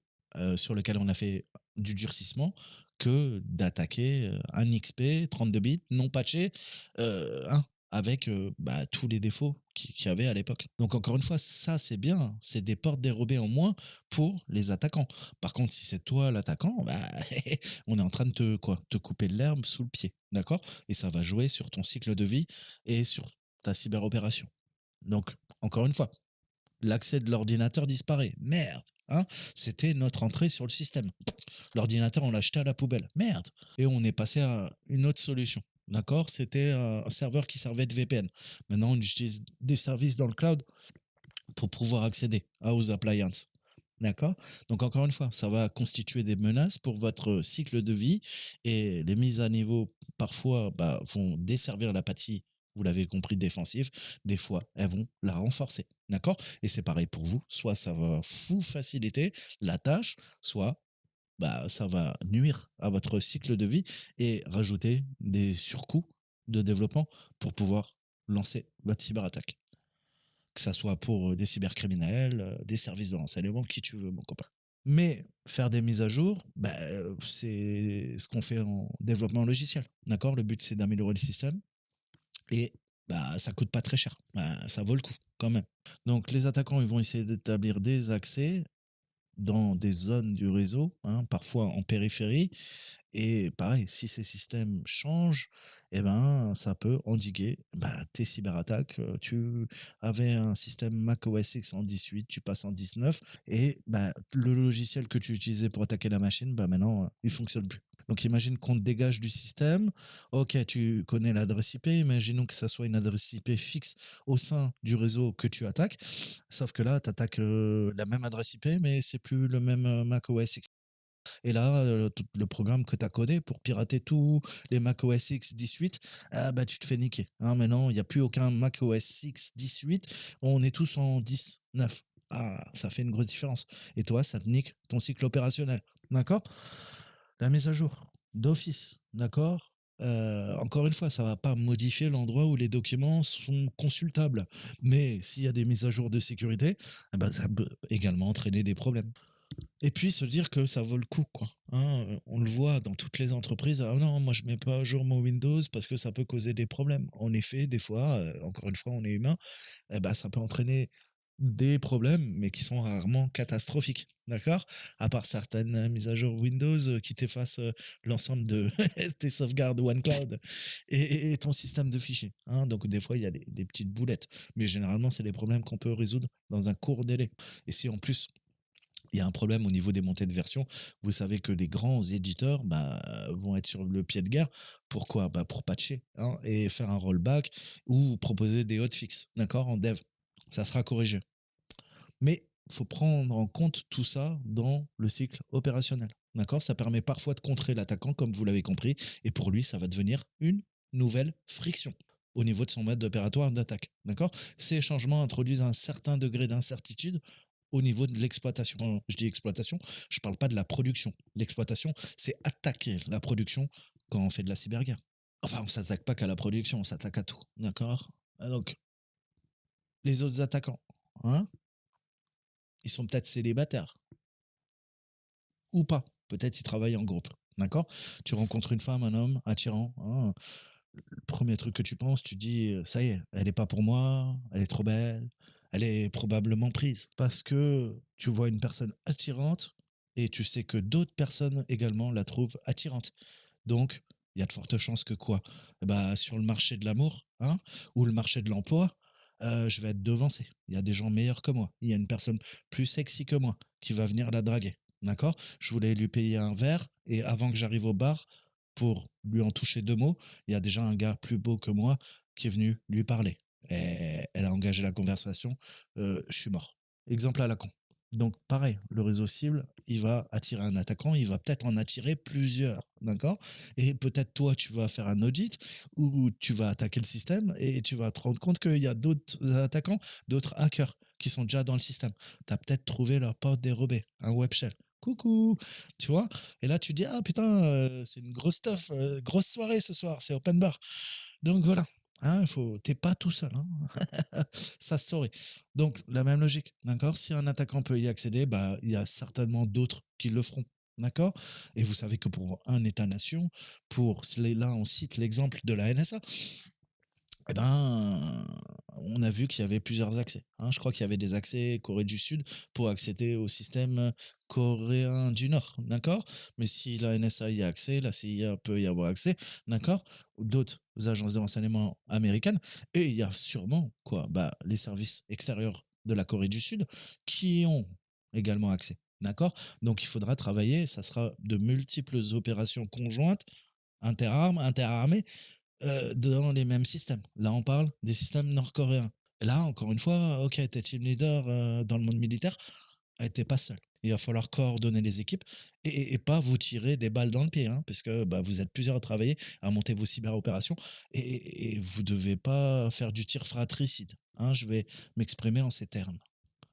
sur lequel on a fait du durcissement que d'attaquer un XP 32 bits non patché hein, avec bah, tous les défauts qu'il y avait à l'époque. Donc encore une fois, ça c'est bien, c'est des portes dérobées en moins pour les attaquants. Par contre, si c'est toi l'attaquant, bah, on est en train de te couper l'herbe sous le pied, d'accord? Et ça va jouer sur ton cycle de vie et sur ta cyberopération. Donc, encore une fois, l'accès de l'ordinateur disparaît. Merde, hein, c'était notre entrée sur le système. L'ordinateur, on l'a jeté à la poubelle. Merde. Et on est passé à une autre solution. D'accord? C'était un serveur qui servait de VPN. Maintenant, on utilise des services dans le cloud pour pouvoir accéder aux appliances. D'accord? Donc, encore une fois, ça va constituer des menaces pour votre cycle de vie et les mises à niveau, parfois, bah, vont desservir la partie vous l'avez compris, défensive, des fois, elles vont la renforcer. D'accord? Et c'est pareil pour vous. Soit ça va vous faciliter la tâche, soit bah, ça va nuire à votre cycle de vie et rajouter des surcoûts de développement pour pouvoir lancer votre cyberattaque. Que ça soit pour des cybercriminels, des services de renseignement, qui tu veux, mon copain. Mais faire des mises à jour, bah, c'est ce qu'on fait en développement logiciel. D'accord? Le but, c'est d'améliorer le système et bah, ça coûte pas très cher. Bah, ça vaut le coup quand même. Donc les attaquants, ils vont essayer d'établir des accès dans des zones du réseau, hein, parfois en périphérie, et pareil, si ces systèmes changent, eh ben, ça peut endiguer bah, tes cyberattaques. Tu avais un système Mac OS X en 18, tu passes en 19, et bah, le logiciel que tu utilisais pour attaquer la machine, bah, maintenant, il fonctionne plus. Donc imagine qu'on te dégage du système, ok, tu connais l'adresse IP, imaginons que ça soit une adresse IP fixe au sein du réseau que tu attaques, sauf que là, tu attaques la même adresse IP, mais c'est plus le même Mac OS X. Et là, tout le programme que tu as codé pour pirater tous les macOS X 18, ah bah, tu te fais niquer, hein. Maintenant, il y a plus aucun macOS X 18, on est tous en 19. Ah, ça fait une grosse différence. Et toi, ça te nique ton cycle opérationnel, d'accord? La mise à jour d'Office, d'accord? Encore une fois, ça va pas modifier l'endroit où les documents sont consultables. Mais s'il y a des mises à jour de sécurité, eh ben, ça peut également entraîner des problèmes. Et puis se dire que ça vaut le coup, quoi. Hein, on le voit dans toutes les entreprises. Ah non, moi je mets pas à jour mon Windows parce que ça peut causer des problèmes. En effet, des fois, encore une fois, on est humain, eh ben, ça peut entraîner des problèmes, mais qui sont rarement catastrophiques. D'accord? À part certaines mises à jour Windows qui t'effacent l'ensemble de tes sauvegardes OneCloud et ton système de fichiers, hein. Donc des fois, il y a des petites boulettes. Mais généralement, c'est des problèmes qu'on peut résoudre dans un court délai. Et si en plus il y a un problème au niveau des montées de version. Vous savez que les grands éditeurs bah, vont être sur le pied de guerre. Pourquoi? Bah, pour patcher, hein, et faire un rollback ou proposer des hotfix, d'accord, en dev. Ça sera corrigé. Mais il faut prendre en compte tout ça dans le cycle opérationnel. D'accord? Ça permet parfois de contrer l'attaquant, comme vous l'avez compris, et pour lui, ça va devenir une nouvelle friction au niveau de son mode opératoire d'attaque. D'accord? Ces changements introduisent un certain degré d'incertitude au niveau de l'exploitation. Je dis exploitation, je ne parle pas de la production. L'exploitation, c'est attaquer la production quand on fait de la cyberguerre. Enfin, on s'attaque pas qu'à la production, on s'attaque à tout. D'accord? Donc, les autres attaquants, hein, ils sont peut-être célibataires ou pas. Peut-être ils travaillent en groupe. D'accord? Tu rencontres une femme, un homme attirant, hein. Le premier truc que tu penses, tu dis ça y est, elle est pas pour moi, elle est trop belle, elle est probablement prise. Parce que tu vois une personne attirante et tu sais que d'autres personnes également la trouvent attirante. Donc, il y a de fortes chances que quoi? Bah, sur le marché de l'amour, hein, ou le marché de l'emploi, je vais être devancé. Il y a des gens meilleurs que moi. Il y a une personne plus sexy que moi qui va venir la draguer. D'accord? Je voulais lui payer un verre et avant que j'arrive au bar, pour lui en toucher 2 mots, il y a déjà un gars plus beau que moi qui est venu lui parler. Et elle a engagé la conversation, je suis mort. Exemple à la con. Donc pareil, le réseau cible, il va attirer un attaquant, il va peut-être en attirer plusieurs, d'accord? Et peut-être toi, tu vas faire un audit où tu vas attaquer le système et tu vas te rendre compte qu'il y a d'autres attaquants, d'autres hackers qui sont déjà dans le système. Tu as peut-être trouvé leur porte dérobée, un web shell. Coucou, tu vois? Et là, tu dis, ah putain, c'est une grosse stuff, grosse soirée ce soir, c'est open bar. Donc voilà, hein, t'es pas tout seul, hein. Ça se saurait. Donc, la même logique, d'accord? Si un attaquant peut y accéder, bah, il y a certainement d'autres qui le feront. D'accord? Et vous savez que pour un État-nation, là, on cite l'exemple de la NSA, eh ben, on a vu qu'il y avait plusieurs accès, hein. Je crois qu'il y avait des accès Corée du Sud pour accéder au système coréen du Nord, d'accord? Mais si la NSA y a accès, la CIA peut y avoir accès, d'accord? Ou d'autres agences de renseignement américaines. Et il y a sûrement, quoi, bah, les services extérieurs de la Corée du Sud qui ont également accès, d'accord? Donc il faudra travailler, ça sera de multiples opérations conjointes, interarmes, interarmées, dans les mêmes systèmes. Là, on parle des systèmes nord-coréens. Là, encore une fois, OK, tu es team leader, dans le monde militaire, tu pas seul. Il va falloir coordonner les équipes et pas vous tirer des balles dans le pied, hein, parce que bah, vous êtes plusieurs à travailler, à monter vos cyberopérations et vous devez pas faire du tir fratricide, hein, je vais m'exprimer en ces termes.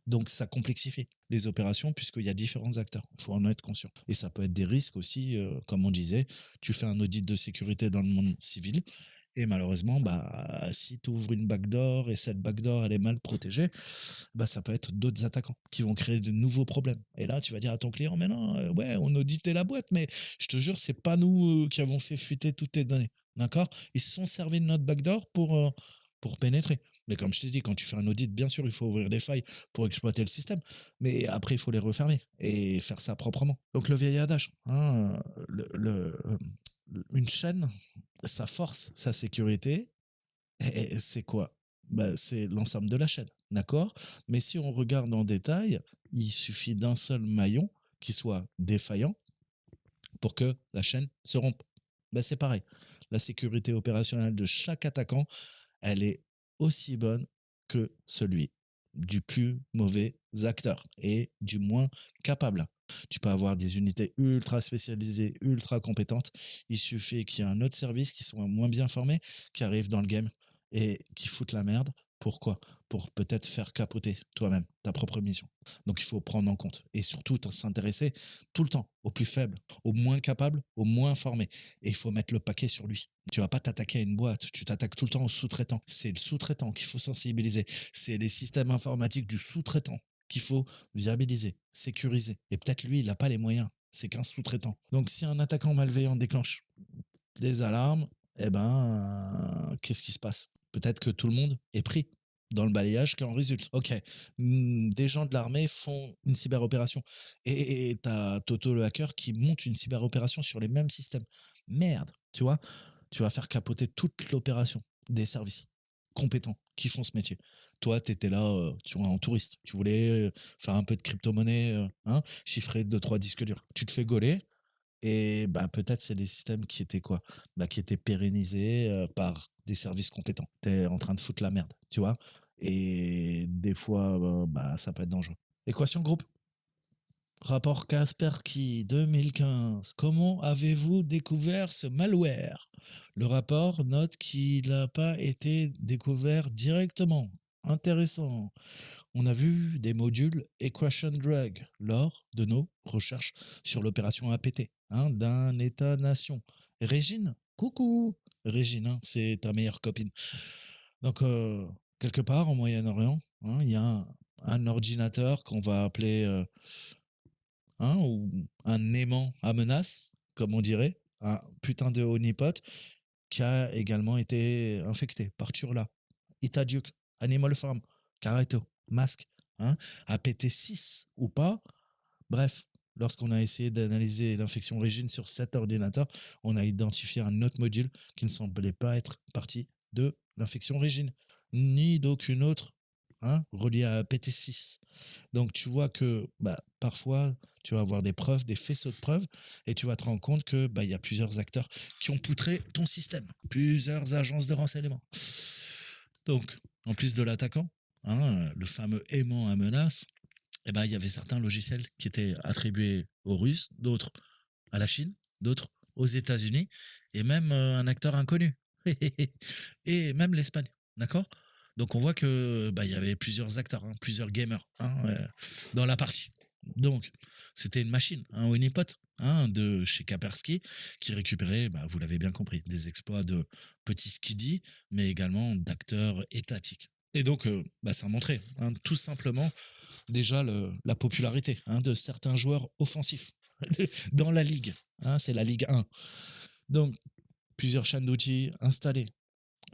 Donc ça complexifie les opérations puisqu'il y a différents acteurs. Il faut en être conscient. Et ça peut être des risques aussi, comme on disait, tu fais un audit de sécurité dans le monde civil et malheureusement, bah, si tu ouvres une backdoor et cette backdoor elle est mal protégée, bah, ça peut être d'autres attaquants qui vont créer de nouveaux problèmes. Et là, tu vas dire à ton client, mais non, ouais, on auditait la boîte, mais je te jure, c'est pas nous qui avons fait fuiter toutes tes données. D'accord? Ils se sont servis de notre backdoor pour pénétrer. Mais comme je t'ai dit, quand tu fais un audit, bien sûr, il faut ouvrir des failles pour exploiter le système. Mais après, il faut les refermer et faire ça proprement. Donc, le vieil adage, hein, une chaîne, sa force, sa sécurité, et c'est quoi? Bah, c'est l'ensemble de la chaîne, d'accord? Mais si on regarde en détail, il suffit d'un seul maillon qui soit défaillant pour que la chaîne se rompe. Bah, c'est pareil. La sécurité opérationnelle de chaque attaquant, elle est aussi bonne que celui du plus mauvais acteur et du moins capable. Tu peux avoir des unités ultra spécialisées, ultra compétentes. Il suffit qu'il y ait un autre service qui soit moins bien formé, qui arrive dans le game et qui foute la merde. Pourquoi? Pour peut-être faire capoter toi-même ta propre mission. Donc il faut prendre en compte et surtout s'intéresser tout le temps au plus faible, au moins capable, au moins formé. Et il faut mettre le paquet sur lui. Tu vas pas t'attaquer à une boîte, tu t'attaques tout le temps au sous-traitant. C'est le sous-traitant qu'il faut sensibiliser. C'est les systèmes informatiques du sous-traitant qu'il faut viabiliser, sécuriser. Et peut-être lui, il n'a pas les moyens. C'est qu'un sous-traitant. Donc si un attaquant malveillant déclenche des alarmes, eh ben, qu'est-ce qui se passe? Peut-être que tout le monde est pris dans le balayage qui en résulte. Ok, des gens de l'armée font une cyberopération et t'as Toto le hacker qui monte une cyberopération sur les mêmes systèmes. Merde, tu vois, tu vas faire capoter toute l'opération des services compétents qui font ce métier. Toi, tu étais là, tu vois, en touriste. Tu voulais faire un peu de crypto-monnaie, hein, chiffrer deux trois disques durs. Tu te fais gauler, et bah, peut-être c'est des systèmes qui étaient quoi? Bah, qui étaient pérennisés, par des services compétents. Tu es en train de foutre la merde, tu vois? Et des fois, bah, ça peut être dangereux. Équation groupe. Rapport Kaspersky 2015. Comment avez-vous découvert ce malware? Le rapport note qu'il n'a pas été découvert directement. Intéressant. On a vu des modules Equation Drug lors de nos recherches sur l'opération APT, hein, d'un État-nation. Régine, coucou Régine, hein, c'est ta meilleure copine. Donc, quelque part au Moyen-Orient, hein, il y a un ordinateur qu'on va appeler, hein, ou un aimant à menace, comme on dirait, un putain de honeypot, qui a également été infecté par Turla, Itaduc, Animal Farm, Careto, Mask, hein, APT6 ou pas. Bref, lorsqu'on a essayé d'analyser l'infection Régine sur cet ordinateur, on a identifié un autre module qui ne semblait pas être partie de l'infection Régine, ni d'aucune autre, hein, reliée à APT6. Donc tu vois que bah, parfois, tu vas avoir des preuves, des faisceaux de preuves, et tu vas te rendre compte que bah, y a plusieurs acteurs qui ont poutré ton système, plusieurs agences de renseignement. Donc, en plus de l'attaquant, hein, le fameux aimant à menace, eh ben, il y avait certains logiciels qui étaient attribués aux Russes, d'autres à la Chine, d'autres aux États-Unis, et même un acteur inconnu. Et même l'Espagne, d'accord? Donc on voit que bah, il y avait plusieurs acteurs, hein, plusieurs gamers, hein, dans la partie. Donc c'était une machine, un honeypot, hein, de chez Kaspersky qui récupérait, bah, vous l'avez bien compris, des exploits de petits skiddy, mais également d'acteurs étatiques. Et donc, bah, ça montrait, hein, tout simplement déjà la popularité, hein, de certains joueurs offensifs dans la ligue, hein, c'est la Ligue 1. Donc plusieurs chaînes d'outils installées.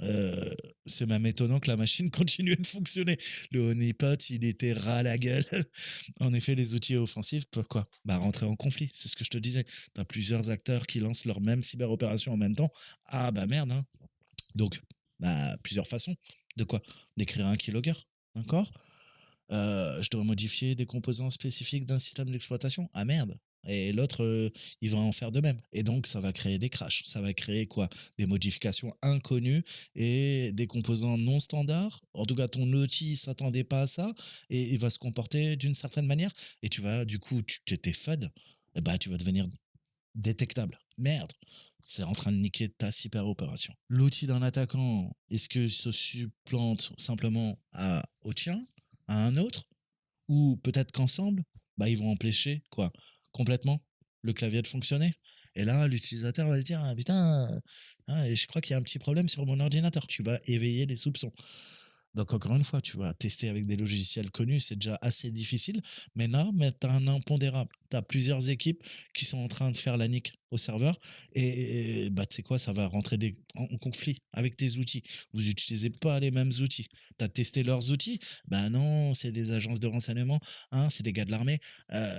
Euh, c'est même étonnant que la machine continue de fonctionner. Le honeypot, il était ras à la gueule. En effet, les outils offensifs peuvent quoi? Bah, rentrer en conflit, c'est ce que je te disais. Tu as plusieurs acteurs qui lancent leur même cyberopération en même temps. Ah bah merde, hein. Donc, bah, plusieurs façons. De quoi? D'écrire un keylogger, d'accord? Je dois modifier des composants spécifiques d'un système d'exploitation. Ah merde, et l'autre, il va en faire de même et donc ça va créer des crashs. Ça va créer quoi? Des modifications inconnues et des composants non standards. En tout cas, ton outil s'attendait pas à ça et il va se comporter d'une certaine manière et tu vas du coup, tu tu FUD, et bah, tu vas devenir détectable. Merde, c'est en train de niquer ta super opération. L'outil d'un attaquant, est-ce que se supplante simplement au tien, à un autre? Ou peut-être qu'ensemble, bah, ils vont empêcher quoi? Complètement le clavier de fonctionner. Et là, l'utilisateur va se dire: «Ah putain, je crois qu'il y a un petit problème sur mon ordinateur». Tu vas éveiller les soupçons. Donc encore une fois, tu vas tester avec des logiciels connus, c'est déjà assez difficile. Mais tu as un impondérable. Tu as plusieurs équipes qui sont en train de faire la nique au serveur bah, tu sais quoi? Ça va rentrer en conflit avec tes outils. Vous n'utilisez pas les mêmes outils. Tu as testé leurs outils? Bah non, c'est des agences de renseignement, hein, c'est des gars de l'armée.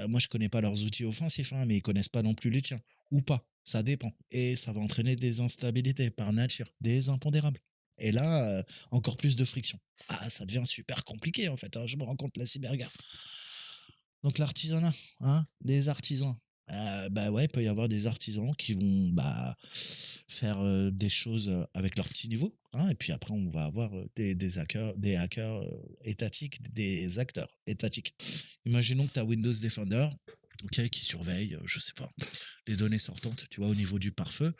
Moi, je connais pas leurs outils offensifs, hein, mais ils connaissent pas non plus les tiens. Ou pas, ça dépend. Et ça va entraîner des instabilités par nature, des impondérables. Et là, encore plus de friction. Ah, ça devient super compliqué en fait, hein, je me rends compte, la cyberguerre. Donc l'artisanat, hein, des artisans. Bah ouais, il peut y avoir des artisans qui vont bah, faire des choses avec leur petit niveau, hein, et puis après on va avoir des hackers étatiques, des acteurs étatiques. Imaginons que tu as Windows Defender, ok, qui surveille, je sais pas, les données sortantes, tu vois, au niveau du pare-feu.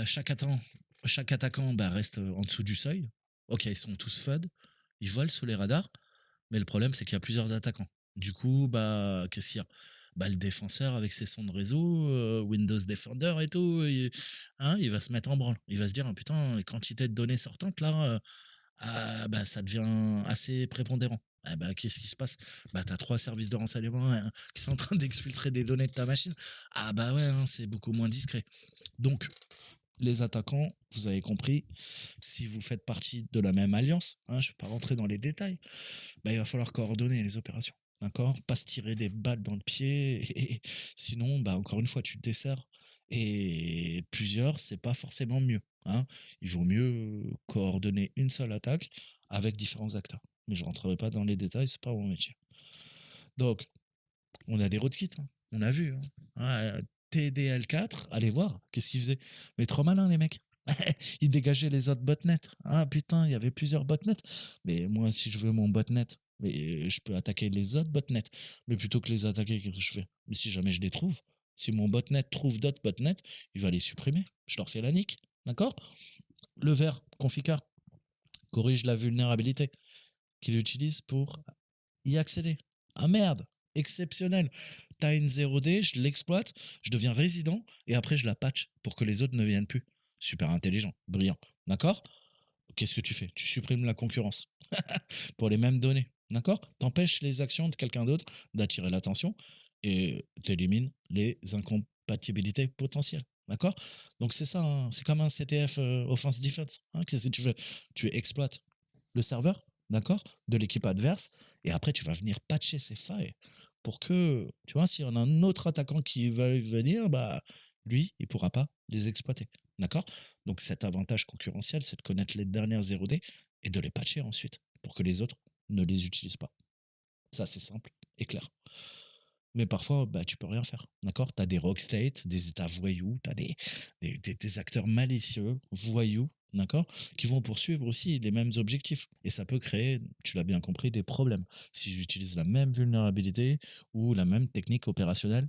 Chaque attaquant, chaque attaquant bah, reste en dessous du seuil. Ok, ils sont tous FUD, ils volent sous les radars, mais le problème c'est qu'il y a plusieurs attaquants. Du coup, bah, qu'est-ce qu'il y a? Bah, le défenseur avec ses sons de réseau, Windows Defender et tout, il va se mettre en branle. Il va se dire: «Ah putain, les quantités de données sortantes là, bah, ça devient assez prépondérant». Ah bah, qu'est-ce qui se passe? Bah, t'as 3 services de renseignement, qui sont en train d'exfiltrer des données de ta machine. Ah bah ouais, hein, c'est beaucoup moins discret. Donc les attaquants, vous avez compris, si vous faites partie de la même alliance, hein, je ne vais pas rentrer dans les détails, bah, il va falloir coordonner les opérations. D'accord? Pas se tirer des balles dans le pied, et sinon, bah, encore une fois, tu te desserres. Et plusieurs, c'est pas forcément mieux. Hein. Il vaut mieux coordonner une seule attaque avec différents acteurs. Mais je rentrerai pas dans les détails, c'est pas mon métier. Donc, on a des rootkits, hein. On a vu. Hein. TDL4, allez voir, qu'est-ce qu'ils faisaient? Mais trop malin, les mecs. Ils dégageaient les autres botnets. Ah putain, il y avait plusieurs botnets. Mais moi, si je veux mon botnet, mais je peux attaquer les autres botnets. Mais plutôt que les attaquer, qu'est-ce que je fais? Mais si jamais je les trouve, si mon botnet trouve d'autres botnets, il va les supprimer. Je leur fais la nique. D'accord? Le vert, Conficar, corrige la vulnérabilité qu'il utilise pour y accéder. Ah merde, exceptionnel. T'as une 0D, je l'exploite, je deviens résident et après je la patch pour que les autres ne viennent plus. Super intelligent, brillant. D'accord? Qu'est-ce que tu fais? Tu supprimes la concurrence pour les mêmes données. D'accord? T'empêches les actions de quelqu'un d'autre d'attirer l'attention et t'élimines les incompatibilités potentielles. D'accord? Donc c'est ça, hein, c'est comme un CTF Offense Defense. Hein, qu'est-ce que tu fais? Tu exploites le serveur, d'accord, de l'équipe adverse, et après tu vas venir patcher ces failles pour que, tu vois, s'il y en a un autre attaquant qui va venir, bah, lui, il pourra pas les exploiter, d'accord? Donc cet avantage concurrentiel, c'est de connaître les dernières 0D et de les patcher ensuite pour que les autres ne les utilisent pas. Ça, c'est simple et clair. Mais parfois, bah, tu peux rien faire, d'accord? Tu as des rogue states, des états voyous, tu as des acteurs malicieux, voyous, d'accord? Qui vont poursuivre aussi les mêmes objectifs. Et ça peut créer, tu l'as bien compris, des problèmes. Si j'utilise la même vulnérabilité ou la même technique opérationnelle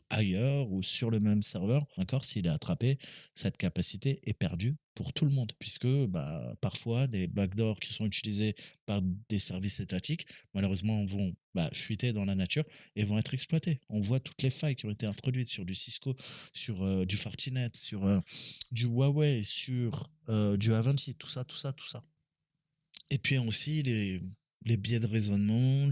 ailleurs ou sur le même serveur, d'accord, s'il est attrapé, cette capacité est perdue pour tout le monde, puisque bah, parfois les backdoors qui sont utilisés par des services étatiques, malheureusement, vont bah, fuiter dans la nature et vont être exploités. On voit toutes les failles qui ont été introduites sur du Cisco, sur du Fortinet, sur du Huawei, sur du Avanti, tout ça, tout ça, tout ça. Et puis aussi les biais de raisonnement,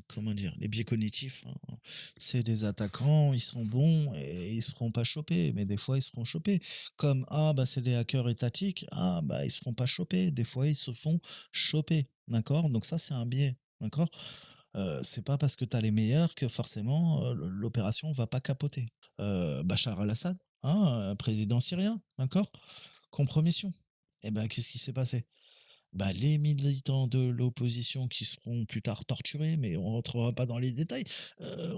comment dire, les biais cognitifs. Hein. C'est des attaquants, ils sont bons et ils seront pas chopés, mais des fois ils seront chopés. Comme ah bah c'est des hackers étatiques, ah bah ils se feront pas choper. Des fois ils se font choper, d'accord. Donc ça c'est un biais, d'accord. C'est pas parce que tu as les meilleurs que forcément l'opération va pas capoter. Bachar al-Assad, hein, président syrien, d'accord. Compromission. Et ben qu'est-ce qui s'est passé? bah, les militants de l'opposition qui seront plus tard torturés, mais on rentrera pas dans les détails,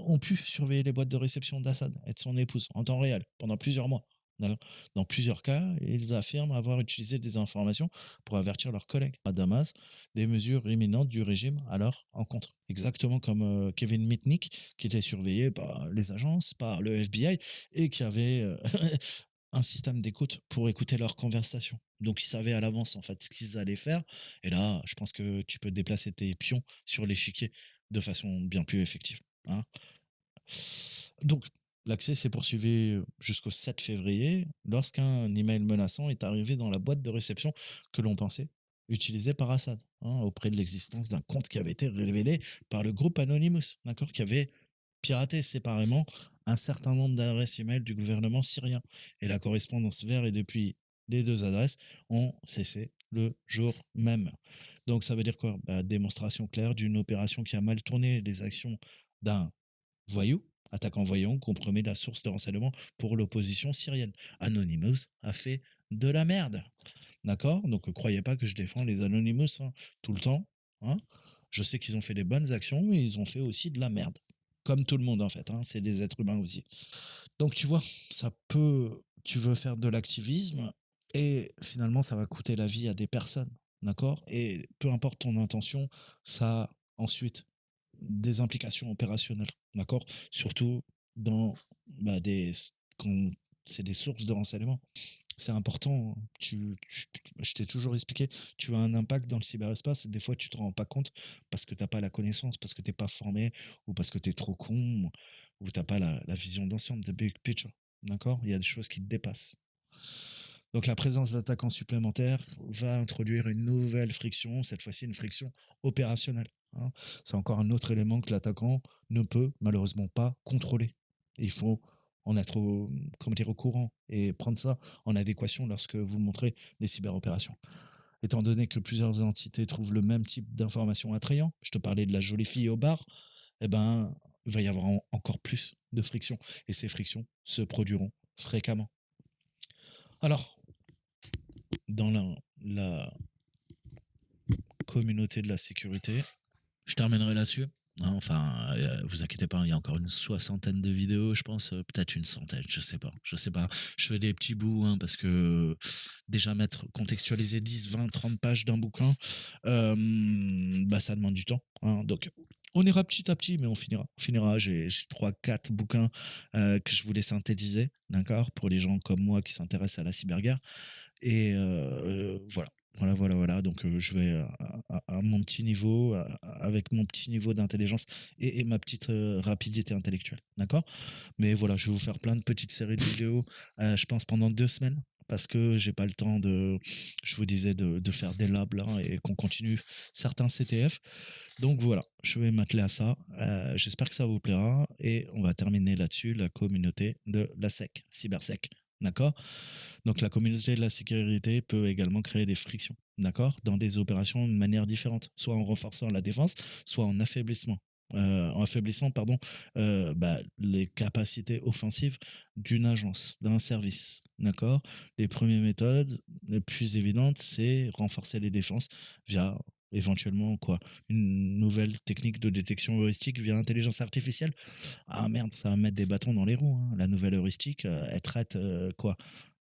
ont pu surveiller les boîtes de réception d'Assad et de son épouse en temps réel pendant plusieurs mois. D'accord. Dans plusieurs cas, ils affirment avoir utilisé des informations pour avertir leurs collègues à Damas des mesures imminentes du régime à leur encontre. Exactement comme Kevin Mitnick, qui était surveillé par les agences, par le FBI, et qui avait un système d'écoute pour écouter leurs conversations. Donc ils savaient à l'avance en fait ce qu'ils allaient faire. Et là, je pense que tu peux déplacer tes pions sur l'échiquier de façon bien plus effective. Hein. Donc l'accès s'est poursuivi jusqu'au 7 février lorsqu'un email menaçant est arrivé dans la boîte de réception que l'on pensait utilisée par Assad, hein, auprès de l'existence d'un compte qui avait été révélé par le groupe Anonymous, d'accord, qui avait piraté séparément un certain nombre d'adresses email du gouvernement syrien. Et la correspondance vers et depuis les deux adresses ont cessé le jour même. Donc ça veut dire quoi? Bah, démonstration claire d'une opération qui a mal tourné, les actions d'un voyou, attaquant voyant, compromet la source de renseignement pour l'opposition syrienne. Anonymous a fait de la merde. D'accord. Donc, croyez pas que je défends les Anonymous, hein, tout le temps. Hein. Je sais qu'ils ont fait des bonnes actions, mais ils ont fait aussi de la merde. Comme tout le monde, en fait. Hein. C'est des êtres humains aussi. Donc, tu vois, ça peut. Tu veux faire de l'activisme et finalement, ça va coûter la vie à des personnes. D'accord. Et peu importe ton intention, ça a ensuite des implications opérationnelles. D'accord. Surtout dans bah, des. Quand c'est des sources de renseignement. C'est important. Je t'ai toujours expliqué, tu as un impact dans le cyberespace et des fois tu te rends pas compte parce que t'as pas la connaissance, parce que t'es pas formé ou parce que tu es trop con ou t'as pas la vision d'ensemble, de big picture. D'accord. Il y a des choses qui te dépassent. Donc la présence d'attaquants supplémentaires va introduire une nouvelle friction, cette fois-ci une friction opérationnelle. Hein. C'est encore un autre élément que l'attaquant ne peut malheureusement pas contrôler. Et il faut en être comment dire, au courant et prendre ça en adéquation lorsque vous montrez des cyberopérations. Étant donné que plusieurs entités trouvent le même type d'informations attrayant, je te parlais de la jolie fille au bar, eh ben, il va y avoir encore plus de frictions. Et ces frictions se produiront fréquemment. Alors, dans la communauté de la sécurité. Je terminerai là-dessus. Hein, enfin, vous inquiétez pas, il y a encore une soixantaine de vidéos, je pense, peut-être une centaine, je sais pas, je sais pas. Je fais des petits bouts, hein, parce que déjà contextualiser 10, 20, 30 pages d'un bouquin, bah ça demande du temps. Hein, donc on ira petit à petit, mais on finira. On finira. J'ai 3, 4 bouquins que je voulais synthétiser, d'accord, pour les gens comme moi qui s'intéressent à la cyberguerre. Et voilà. Voilà. Donc, je vais à mon petit niveau, avec mon petit niveau d'intelligence et ma petite rapidité intellectuelle. D'accord. Mais voilà, je vais vous faire plein de petites séries de vidéos, je pense pendant 2 semaines. Parce que j'ai pas le temps de, je vous disais, de faire des labs là et qu'on continue certains CTF. Donc voilà, je vais m'atteler à ça. J'espère que ça vous plaira et on va terminer là-dessus la communauté de la SEC, CyberSec. D'accord. Donc la communauté de la sécurité peut également créer des frictions, d'accord, dans des opérations de manière différente, soit en renforçant la défense, soit en affaiblissant pardon, bah, les capacités offensives d'une agence, d'un service, d'accord. Les premières méthodes les plus évidentes, c'est renforcer les défenses via éventuellement quoi, une nouvelle technique de détection heuristique via intelligence artificielle. Ah merde, ça va mettre des bâtons dans les roues. Hein. La nouvelle heuristique, elle traite quoi?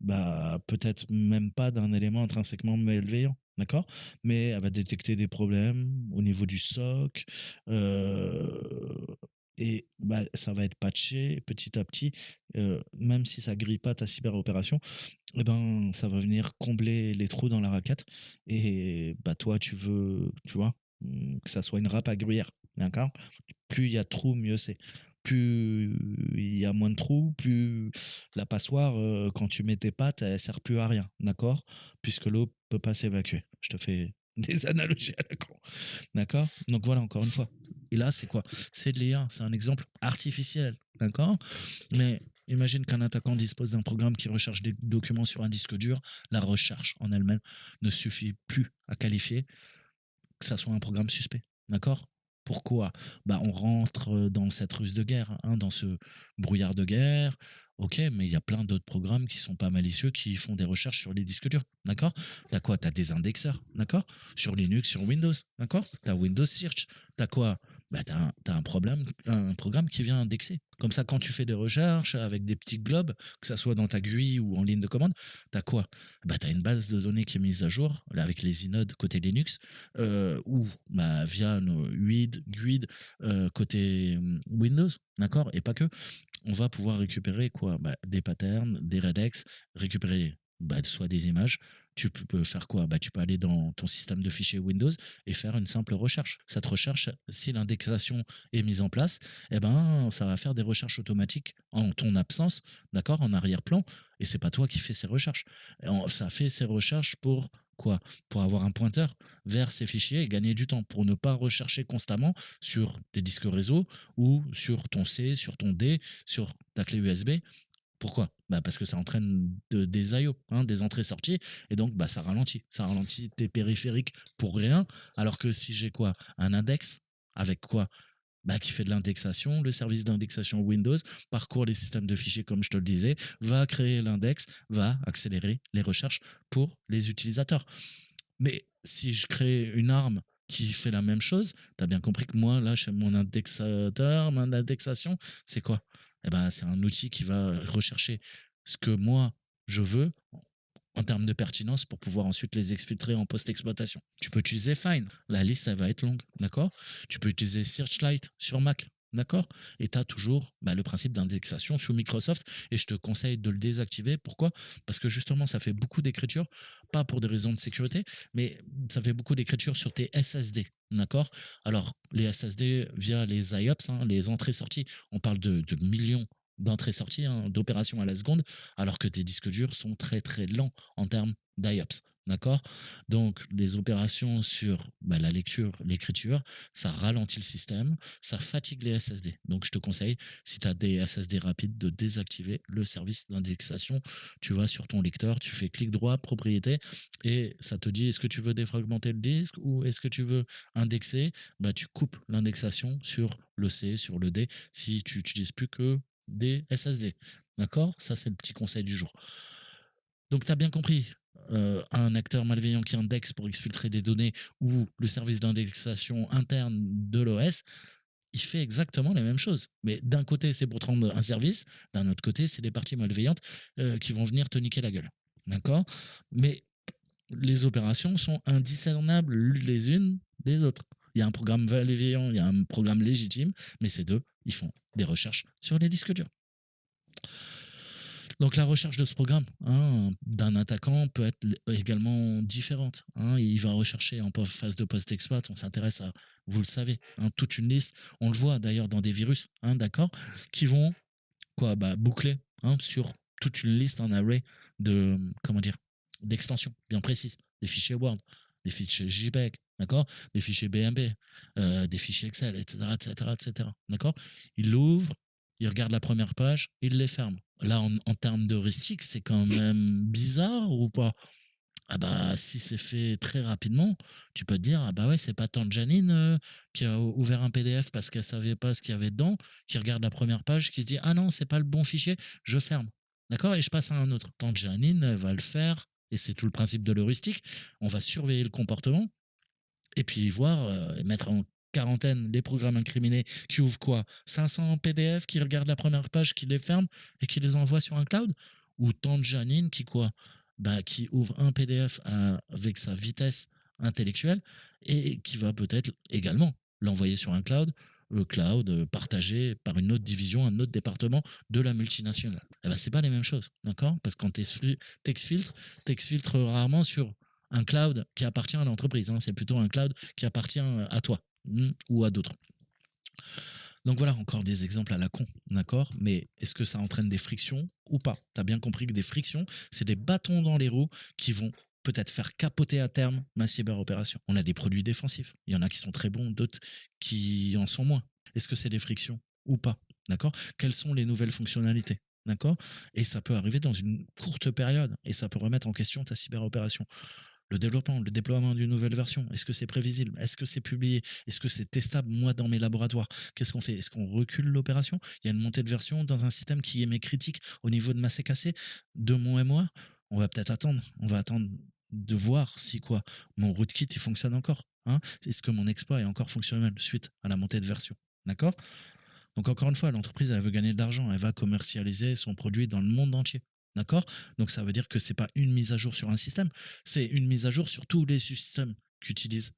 Bah, peut-être même pas d'un élément intrinsèquement malveillant, d'accord? Mais elle va détecter des problèmes au niveau du SOC, et bah, ça va être patché petit à petit, même si ça grille pas ta cyberopération, et ben, ça va venir combler les trous dans la raquette et bah, toi, tu vois, que ça soit une râpe à gruyère, d'accord? Plus il y a de trous, mieux c'est. Plus il y a moins de trous, plus la passoire, quand tu mets tes pattes, elle sert plus à rien, d'accord? Puisque l'eau peut pas s'évacuer. Je te fais des analogies à la con, d'accord? Donc voilà, encore une fois. Et là, c'est quoi? C'est de l'IA, c'est un exemple artificiel, d'accord? Mais imagine qu'un attaquant dispose d'un programme qui recherche des documents sur un disque dur. La recherche en elle-même ne suffit plus à qualifier que ça soit un programme suspect, d'accord? Pourquoi? Bah, on rentre dans cette ruse de guerre, hein, dans ce brouillard de guerre. OK, mais il y a plein d'autres programmes qui sont pas malicieux, qui font des recherches sur les disques durs, d'accord? T'as quoi? T'as des indexeurs, d'accord? Sur Linux, sur Windows, d'accord? T'as Windows Search. T'as quoi? Bah, t'as un programme qui vient indexer. Comme ça, quand tu fais des recherches avec des petits globes, que ça soit dans ta GUI ou en ligne de commande, t'as quoi? Bah, t'as une base de données qui est mise à jour, là, avec les inodes côté Linux, ou bah, via nos UID, GUID côté Windows, d'accord? Et pas que. On va pouvoir récupérer quoi? Bah, des patterns, des regex, récupérer bah, soit des images. Tu peux faire quoi? Bah, tu peux aller dans ton système de fichiers Windows et faire une simple recherche. Cette recherche, si l'indexation est mise en place, eh ben, ça va faire des recherches automatiques en ton absence, d'accord, en arrière-plan. Et c'est pas toi qui fais ces recherches. Ça fait ces recherches pour quoi? Pour avoir un pointeur vers ces fichiers et gagner du temps, pour ne pas rechercher constamment sur des disques réseau ou sur ton C, sur ton D, sur ta clé USB. Pourquoi? Bah parce que ça entraîne des IO, hein, des entrées-sorties, et donc bah, ça ralentit. Ça ralentit tes périphériques pour rien, alors que si j'ai quoi? Un index, avec quoi? Bah, qui fait de l'indexation, le service d'indexation Windows parcourt les systèmes de fichiers comme je te le disais, va créer l'index, va accélérer les recherches pour les utilisateurs. Mais si je crée une arme qui fait la même chose, tu as bien compris que moi, là, chez mon indexateur, mon indexation, c'est quoi? Eh ben, c'est un outil qui va rechercher ce que moi, je veux en termes de pertinence pour pouvoir ensuite les exfiltrer en post-exploitation. Tu peux utiliser Find, la liste elle va être longue, d'accord? Tu peux utiliser Searchlight sur Mac, d'accord? Et tu as toujours bah, le principe d'indexation sous Microsoft et je te conseille de le désactiver. Pourquoi? Parce que justement ça fait beaucoup d'écriture, pas pour des raisons de sécurité, mais ça fait beaucoup d'écriture sur tes SSD. D'accord. Alors, les SSD via les IOPS, hein, les entrées-sorties, on parle de millions d'entrées-sorties, hein, d'opérations à la seconde, alors que tes disques durs sont très très lents en termes d'IOPS. D'accord. Donc, les opérations sur bah, la lecture, l'écriture, ça ralentit le système, ça fatigue les SSD. Donc, je te conseille, si tu as des SSD rapides, de désactiver le service d'indexation. Tu vas sur ton lecteur, tu fais clic droit, propriété, et ça te dit est-ce que tu veux défragmenter le disque ou est-ce que tu veux indexer? Bah, tu coupes l'indexation sur le C, sur le D, si tu n'utilises plus que des SSD. D'accord. Ça, c'est le petit conseil du jour. Donc, tu as bien compris, un acteur malveillant qui indexe pour exfiltrer des données ou le service d'indexation interne de l'OS, il fait exactement la même chose. Mais d'un côté, c'est pour te rendre un service, d'un autre côté, c'est des parties malveillantes qui vont venir te niquer la gueule. D'accord. Mais les opérations sont indiscernables les unes des autres. Il y a un programme malveillant, il y a un programme légitime, mais ces deux, ils font des recherches sur les disques durs. Donc la recherche de ce programme, hein, d'un attaquant peut être également différente, hein. Il va rechercher en phase de post-exploit, on s'intéresse à, vous le savez, hein, toute une liste. On le voit d'ailleurs dans des virus, hein, d'accord, qui vont quoi, bah, boucler, hein, sur toute une liste, un array de, comment dire, d'extensions bien précises, des fichiers Word, des fichiers JPEG, d'accord, des fichiers BMP, des fichiers Excel, etc., etc., etc., d'accord. Il l'ouvre, il regarde la première page, il les ferme. Là, en termes d'heuristique, c'est quand même bizarre ou pas? Ah bah, si c'est fait très rapidement, tu peux te dire: «Ah bah ouais, c'est pas tante Janine, qui a ouvert un PDF parce qu'elle savait pas ce qu'il y avait dedans, qui regarde la première page, qui se dit: "Ah non, c'est pas le bon fichier, je ferme"». D'accord? Et je passe à un autre. Tante Janine, elle va le faire et c'est tout le principe de l'heuristique. On va surveiller le comportement et puis voir, mettre en quarantaine les programmes incriminés qui ouvrent quoi? 500 PDF, qui regardent la première page, qui les ferment et qui les envoient sur un cloud? Ou tante Janine qui quoi? Bah, qui ouvre un PDF avec sa vitesse intellectuelle et qui va peut-être également l'envoyer sur un cloud partagé par une autre division, un autre département de la multinationale. Eh ben, c'est pas les mêmes choses, d'accord? Parce que quand t'exfiltres rarement sur un cloud qui appartient à l'entreprise, hein. C'est plutôt un cloud qui appartient à toi, ou à d'autres. Donc voilà, encore des exemples à la con, d'accord? Mais est-ce que ça entraîne des frictions ou pas? Tu as bien compris que des frictions, c'est des bâtons dans les roues qui vont peut-être faire capoter à terme ma cyberopération. On a des produits défensifs. Il y en a qui sont très bons, d'autres qui en sont moins. Est-ce que c'est des frictions ou pas? D'accord? Quelles sont les nouvelles fonctionnalités? D'accord? Et ça peut arriver dans une courte période et ça peut remettre en question ta cyberopération. le déploiement d'une nouvelle version, est-ce que c'est prévisible? Est-ce que c'est publié? Est-ce que c'est testable, moi, dans mes laboratoires? Qu'est-ce qu'on fait? Est-ce qu'on recule l'opération? Il y a une montée de version dans un système qui émet critique au niveau de ma CKC, de mon MOA? On va peut-être attendre. On va attendre de voir si quoi? Mon rootkit, il fonctionne encore, hein? Est-ce que mon exploit est encore fonctionnel suite à la montée de version? D'accord? Donc encore une fois, l'entreprise, elle veut gagner de l'argent, elle va commercialiser son produit dans le monde entier. D'accord? Donc ça veut dire que c'est pas une mise à jour sur un système, c'est une mise à jour sur tous les systèmes qu'utilisent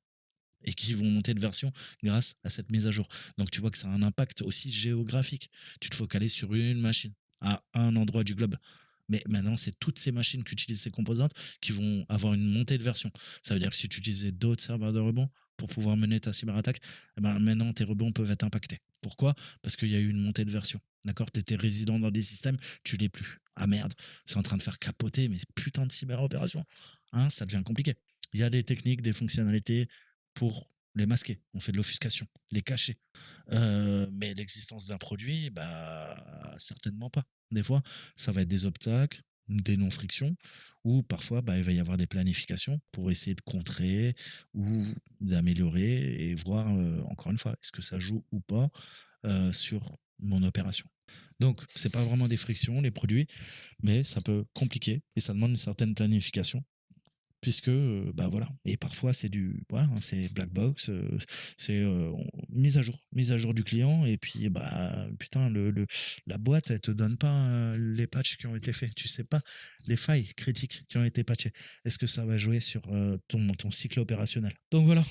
et qui vont monter de version grâce à cette mise à jour. Donc tu vois que ça a un impact aussi géographique. Tu te focalises sur une machine à un endroit du globe. Mais maintenant, c'est toutes ces machines qui utilisent ces composantes qui vont avoir une montée de version. Ça veut dire que si tu utilisais d'autres serveurs de rebond pour pouvoir mener ta cyberattaque, eh ben maintenant tes rebonds peuvent être impactés. Pourquoi? Parce qu'il y a eu une montée de version. D'accord? Tu étais résident dans des systèmes, tu l'es plus. Ah merde, c'est en train de faire capoter mes putains de cyberopérations. Hein, ça devient compliqué. Il y a des techniques, des fonctionnalités pour les masquer. On fait de l'offuscation, les cacher. Mais l'existence d'un produit, bah, certainement pas. Des fois, ça va être des obstacles, des non-frictions, ou parfois, bah, il va y avoir des planifications pour essayer de contrer ou d'améliorer et voir, encore une fois, est-ce que ça joue ou pas sur mon opération. Donc, c'est pas vraiment des frictions, les produits, mais ça peut compliquer et ça demande une certaine planification puisque, bah, voilà et parfois c'est du voilà, hein, c'est black box, c'est, mise à jour du client et puis, bah, putain le la boîte elle te donne pas, les patchs qui ont été faits. Tu sais pas les failles critiques qui ont été patchées. Est-ce que ça va jouer sur, ton cycle opérationnel? Donc voilà,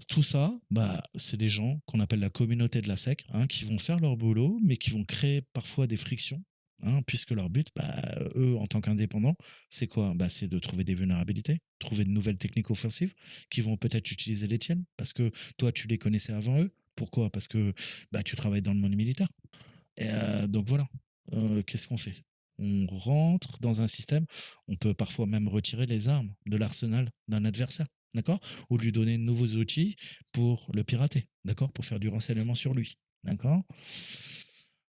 tout ça, bah, c'est des gens qu'on appelle la communauté de la sec, hein, qui vont faire leur boulot, mais qui vont créer parfois des frictions, hein, puisque leur but, bah, eux, en tant qu'indépendants, c'est quoi? Bah, c'est de trouver des vulnérabilités, trouver de nouvelles techniques offensives qui vont peut-être utiliser les tiennes, parce que toi, tu les connaissais avant eux. Pourquoi? Parce que bah, tu travailles dans le monde militaire. Et donc voilà. Qu'est-ce qu'on fait? On rentre dans un système, on peut parfois même retirer les armes de l'arsenal d'un adversaire, d'accord? Ou lui donner de nouveaux outils pour le pirater, d'accord? Pour faire du renseignement sur lui, d'accord?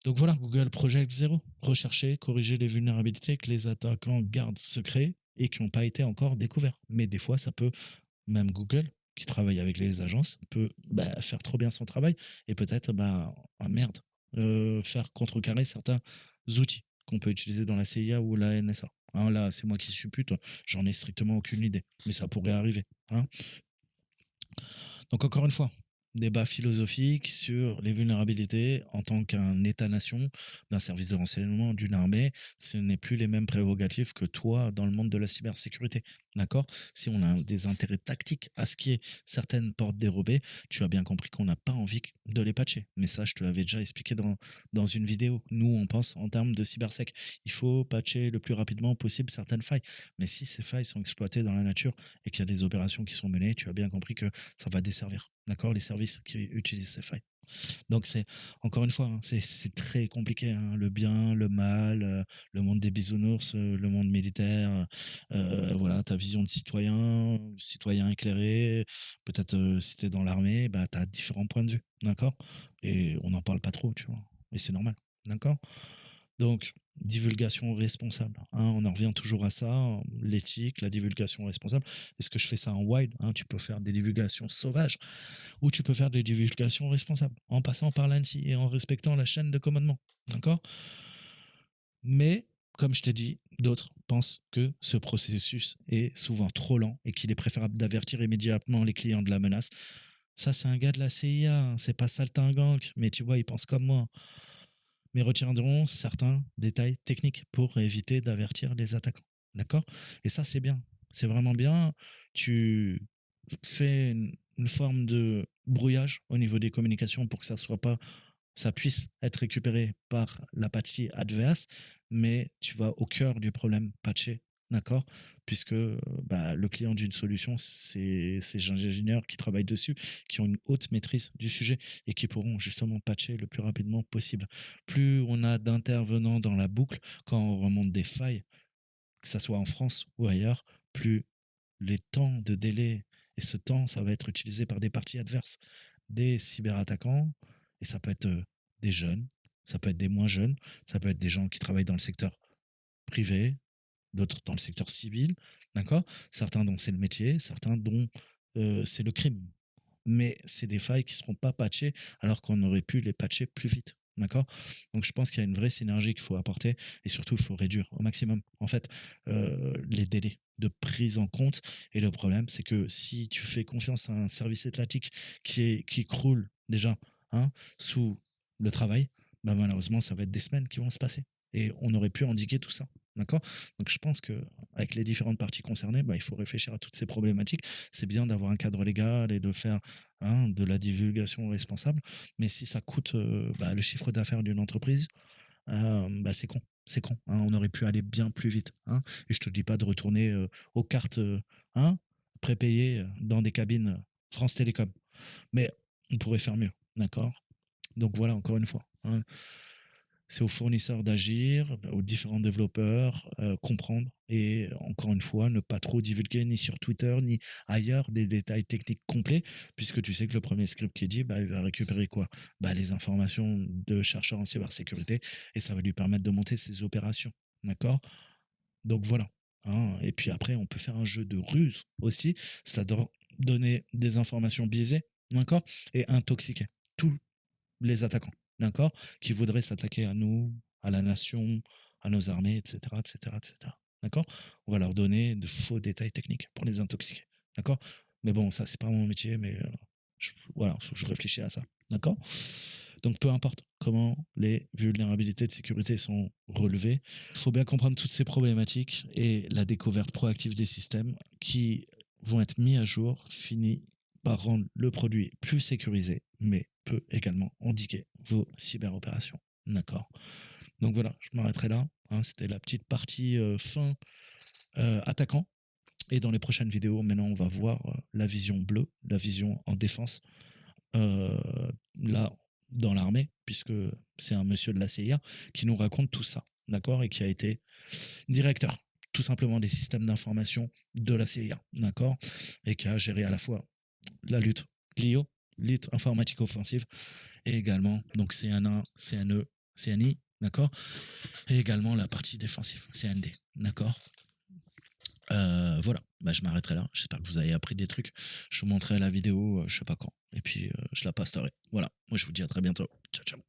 Donc voilà, Google Project Zero. Rechercher, corriger les vulnérabilités que les attaquants gardent secrets et qui n'ont pas été encore découverts. Mais des fois, ça peut, même Google, qui travaille avec les agences, peut bah, faire trop bien son travail et peut-être, bah, ah merde, faire contrecarrer certains outils qu'on peut utiliser dans la CIA ou la NSA. Hein, là, c'est moi qui suppute, j'en ai strictement aucune idée, mais ça pourrait arriver. Hein. Donc encore une fois, débat philosophique sur les vulnérabilités en tant qu'un État-nation, d'un service de renseignement, d'une armée, ce n'est plus les mêmes prérogatives que toi dans le monde de la cybersécurité. D'accord? Si on a des intérêts tactiques à ce qui est certaines portes dérobées, tu as bien compris qu'on n'a pas envie de les patcher. Mais ça, je te l'avais déjà expliqué dans une vidéo. Nous, on pense en termes de cybersec. Il faut patcher le plus rapidement possible certaines failles. Mais si ces failles sont exploitées dans la nature et qu'il y a des opérations qui sont menées, tu as bien compris que ça va desservir, d'accord, les services qui utilisent ces failles. Donc c'est encore une fois, hein, c'est très compliqué, hein, le bien, le mal, le monde des bisounours, le monde militaire, voilà, ta vision de citoyen, citoyen éclairé, peut-être si tu es dans l'armée, bah, tu as différents points de vue, d'accord? Et on n'en parle pas trop, tu vois? Et c'est normal, d'accord? Donc, divulgation responsable, hein, on en revient toujours à ça, l'éthique, la divulgation responsable. Est-ce que je fais ça en wild, hein? Tu peux faire des divulgations sauvages ou tu peux faire des divulgations responsables en passant par l'ANSI et en respectant la chaîne de commandement. D'accord? Mais, comme je t'ai dit, d'autres pensent que ce processus est souvent trop lent et qu'il est préférable d'avertir immédiatement les clients de la menace. Ça, c'est un gars de la CIA, hein, c'est pas saltimbanque, mais tu vois, il pense comme moi. Mais retiendront certains détails techniques pour éviter d'avertir les attaquants. D'accord? Et ça, c'est bien. C'est vraiment bien. Tu fais une forme de brouillage au niveau des communications pour que ça puisse être récupéré par la partie adverse, mais tu vas au cœur du problème patché, d'accord? Puisque bah, le client d'une solution, c'est ces ingénieurs qui travaillent dessus, qui ont une haute maîtrise du sujet et qui pourront justement patcher le plus rapidement possible. Plus on a d'intervenants dans la boucle, quand on remonte des failles, que ça soit en France ou ailleurs, plus les temps de délai et ce temps, ça va être utilisé par des parties adverses, des cyberattaquants, et ça peut être des jeunes, ça peut être des moins jeunes, ça peut être des gens qui travaillent dans le secteur privé, d'autres dans le secteur civil, d'accord? Certains dont c'est le métier, certains dont c'est le crime. Mais c'est des failles qui ne seront pas patchées alors qu'on aurait pu les patcher plus vite. D'accord? Donc je pense qu'il y a une vraie synergie qu'il faut apporter et surtout il faut réduire au maximum en fait les délais de prise en compte. Et le problème, c'est que si tu fais confiance à un service étatique qui croule déjà hein, sous le travail, bah malheureusement, ça va être des semaines qui vont se passer. Et on aurait pu indiquer tout ça. D'accord? Donc je pense que avec les différentes parties concernées, bah, il faut réfléchir à toutes ces problématiques. C'est bien d'avoir un cadre légal et de faire hein, de la divulgation responsable. Mais si ça coûte bah, le chiffre d'affaires d'une entreprise, bah, c'est con. C'est con. Hein. On aurait pu aller bien plus vite. Hein. Et je te dis pas de retourner aux cartes hein, prépayées dans des cabines France Télécom. Mais on pourrait faire mieux. D'accord. Donc voilà, encore une fois. Hein, c'est aux fournisseurs d'agir, aux différents développeurs, comprendre et encore une fois, ne pas trop divulguer ni sur Twitter ni ailleurs des détails techniques complets, puisque tu sais que le premier script qui est dit, bah, il va récupérer quoi? Bah, les informations de chercheurs en cybersécurité et ça va lui permettre de monter ses opérations. D'accord? Donc voilà. Hein. Et puis après, on peut faire un jeu de ruse aussi, c'est-à-dire donner des informations biaisées, d'accord? Et intoxiquer tous les attaquants, d'accord? Qui voudraient s'attaquer à nous, à la nation, à nos armées, etc., etc., etc. D'accord? On va leur donner de faux détails techniques pour les intoxiquer, d'accord? Mais bon, ça, c'est pas mon métier, mais voilà, faut que je réfléchis à ça, d'accord? Donc, peu importe comment les vulnérabilités de sécurité sont relevées, il faut bien comprendre toutes ces problématiques et la découverte proactive des systèmes qui vont être mis à jour finit par rendre le produit plus sécurisé, mais peut également indiquer vos cyberopérations. D'accord. Donc voilà, je m'arrêterai là. Hein, c'était la petite partie fin attaquant. Et dans les prochaines vidéos, maintenant, on va voir la vision bleue, la vision en défense, là, dans l'armée, puisque c'est un monsieur de la CIA qui nous raconte tout ça. D'accord. Et qui a été directeur tout simplement des systèmes d'information de la CIA, d'accord, et qui a géré à la fois la lutte LIO, lutte informatique offensive, et également donc CNA, CNE, CNI, d'accord, et également la partie défensive, CND, d'accord. Voilà, bah, je m'arrêterai là. J'espère que vous avez appris des trucs. Je vous montrerai la vidéo, je sais pas quand. Et puis, je la posterai. Voilà, moi je vous dis à très bientôt. Ciao, ciao.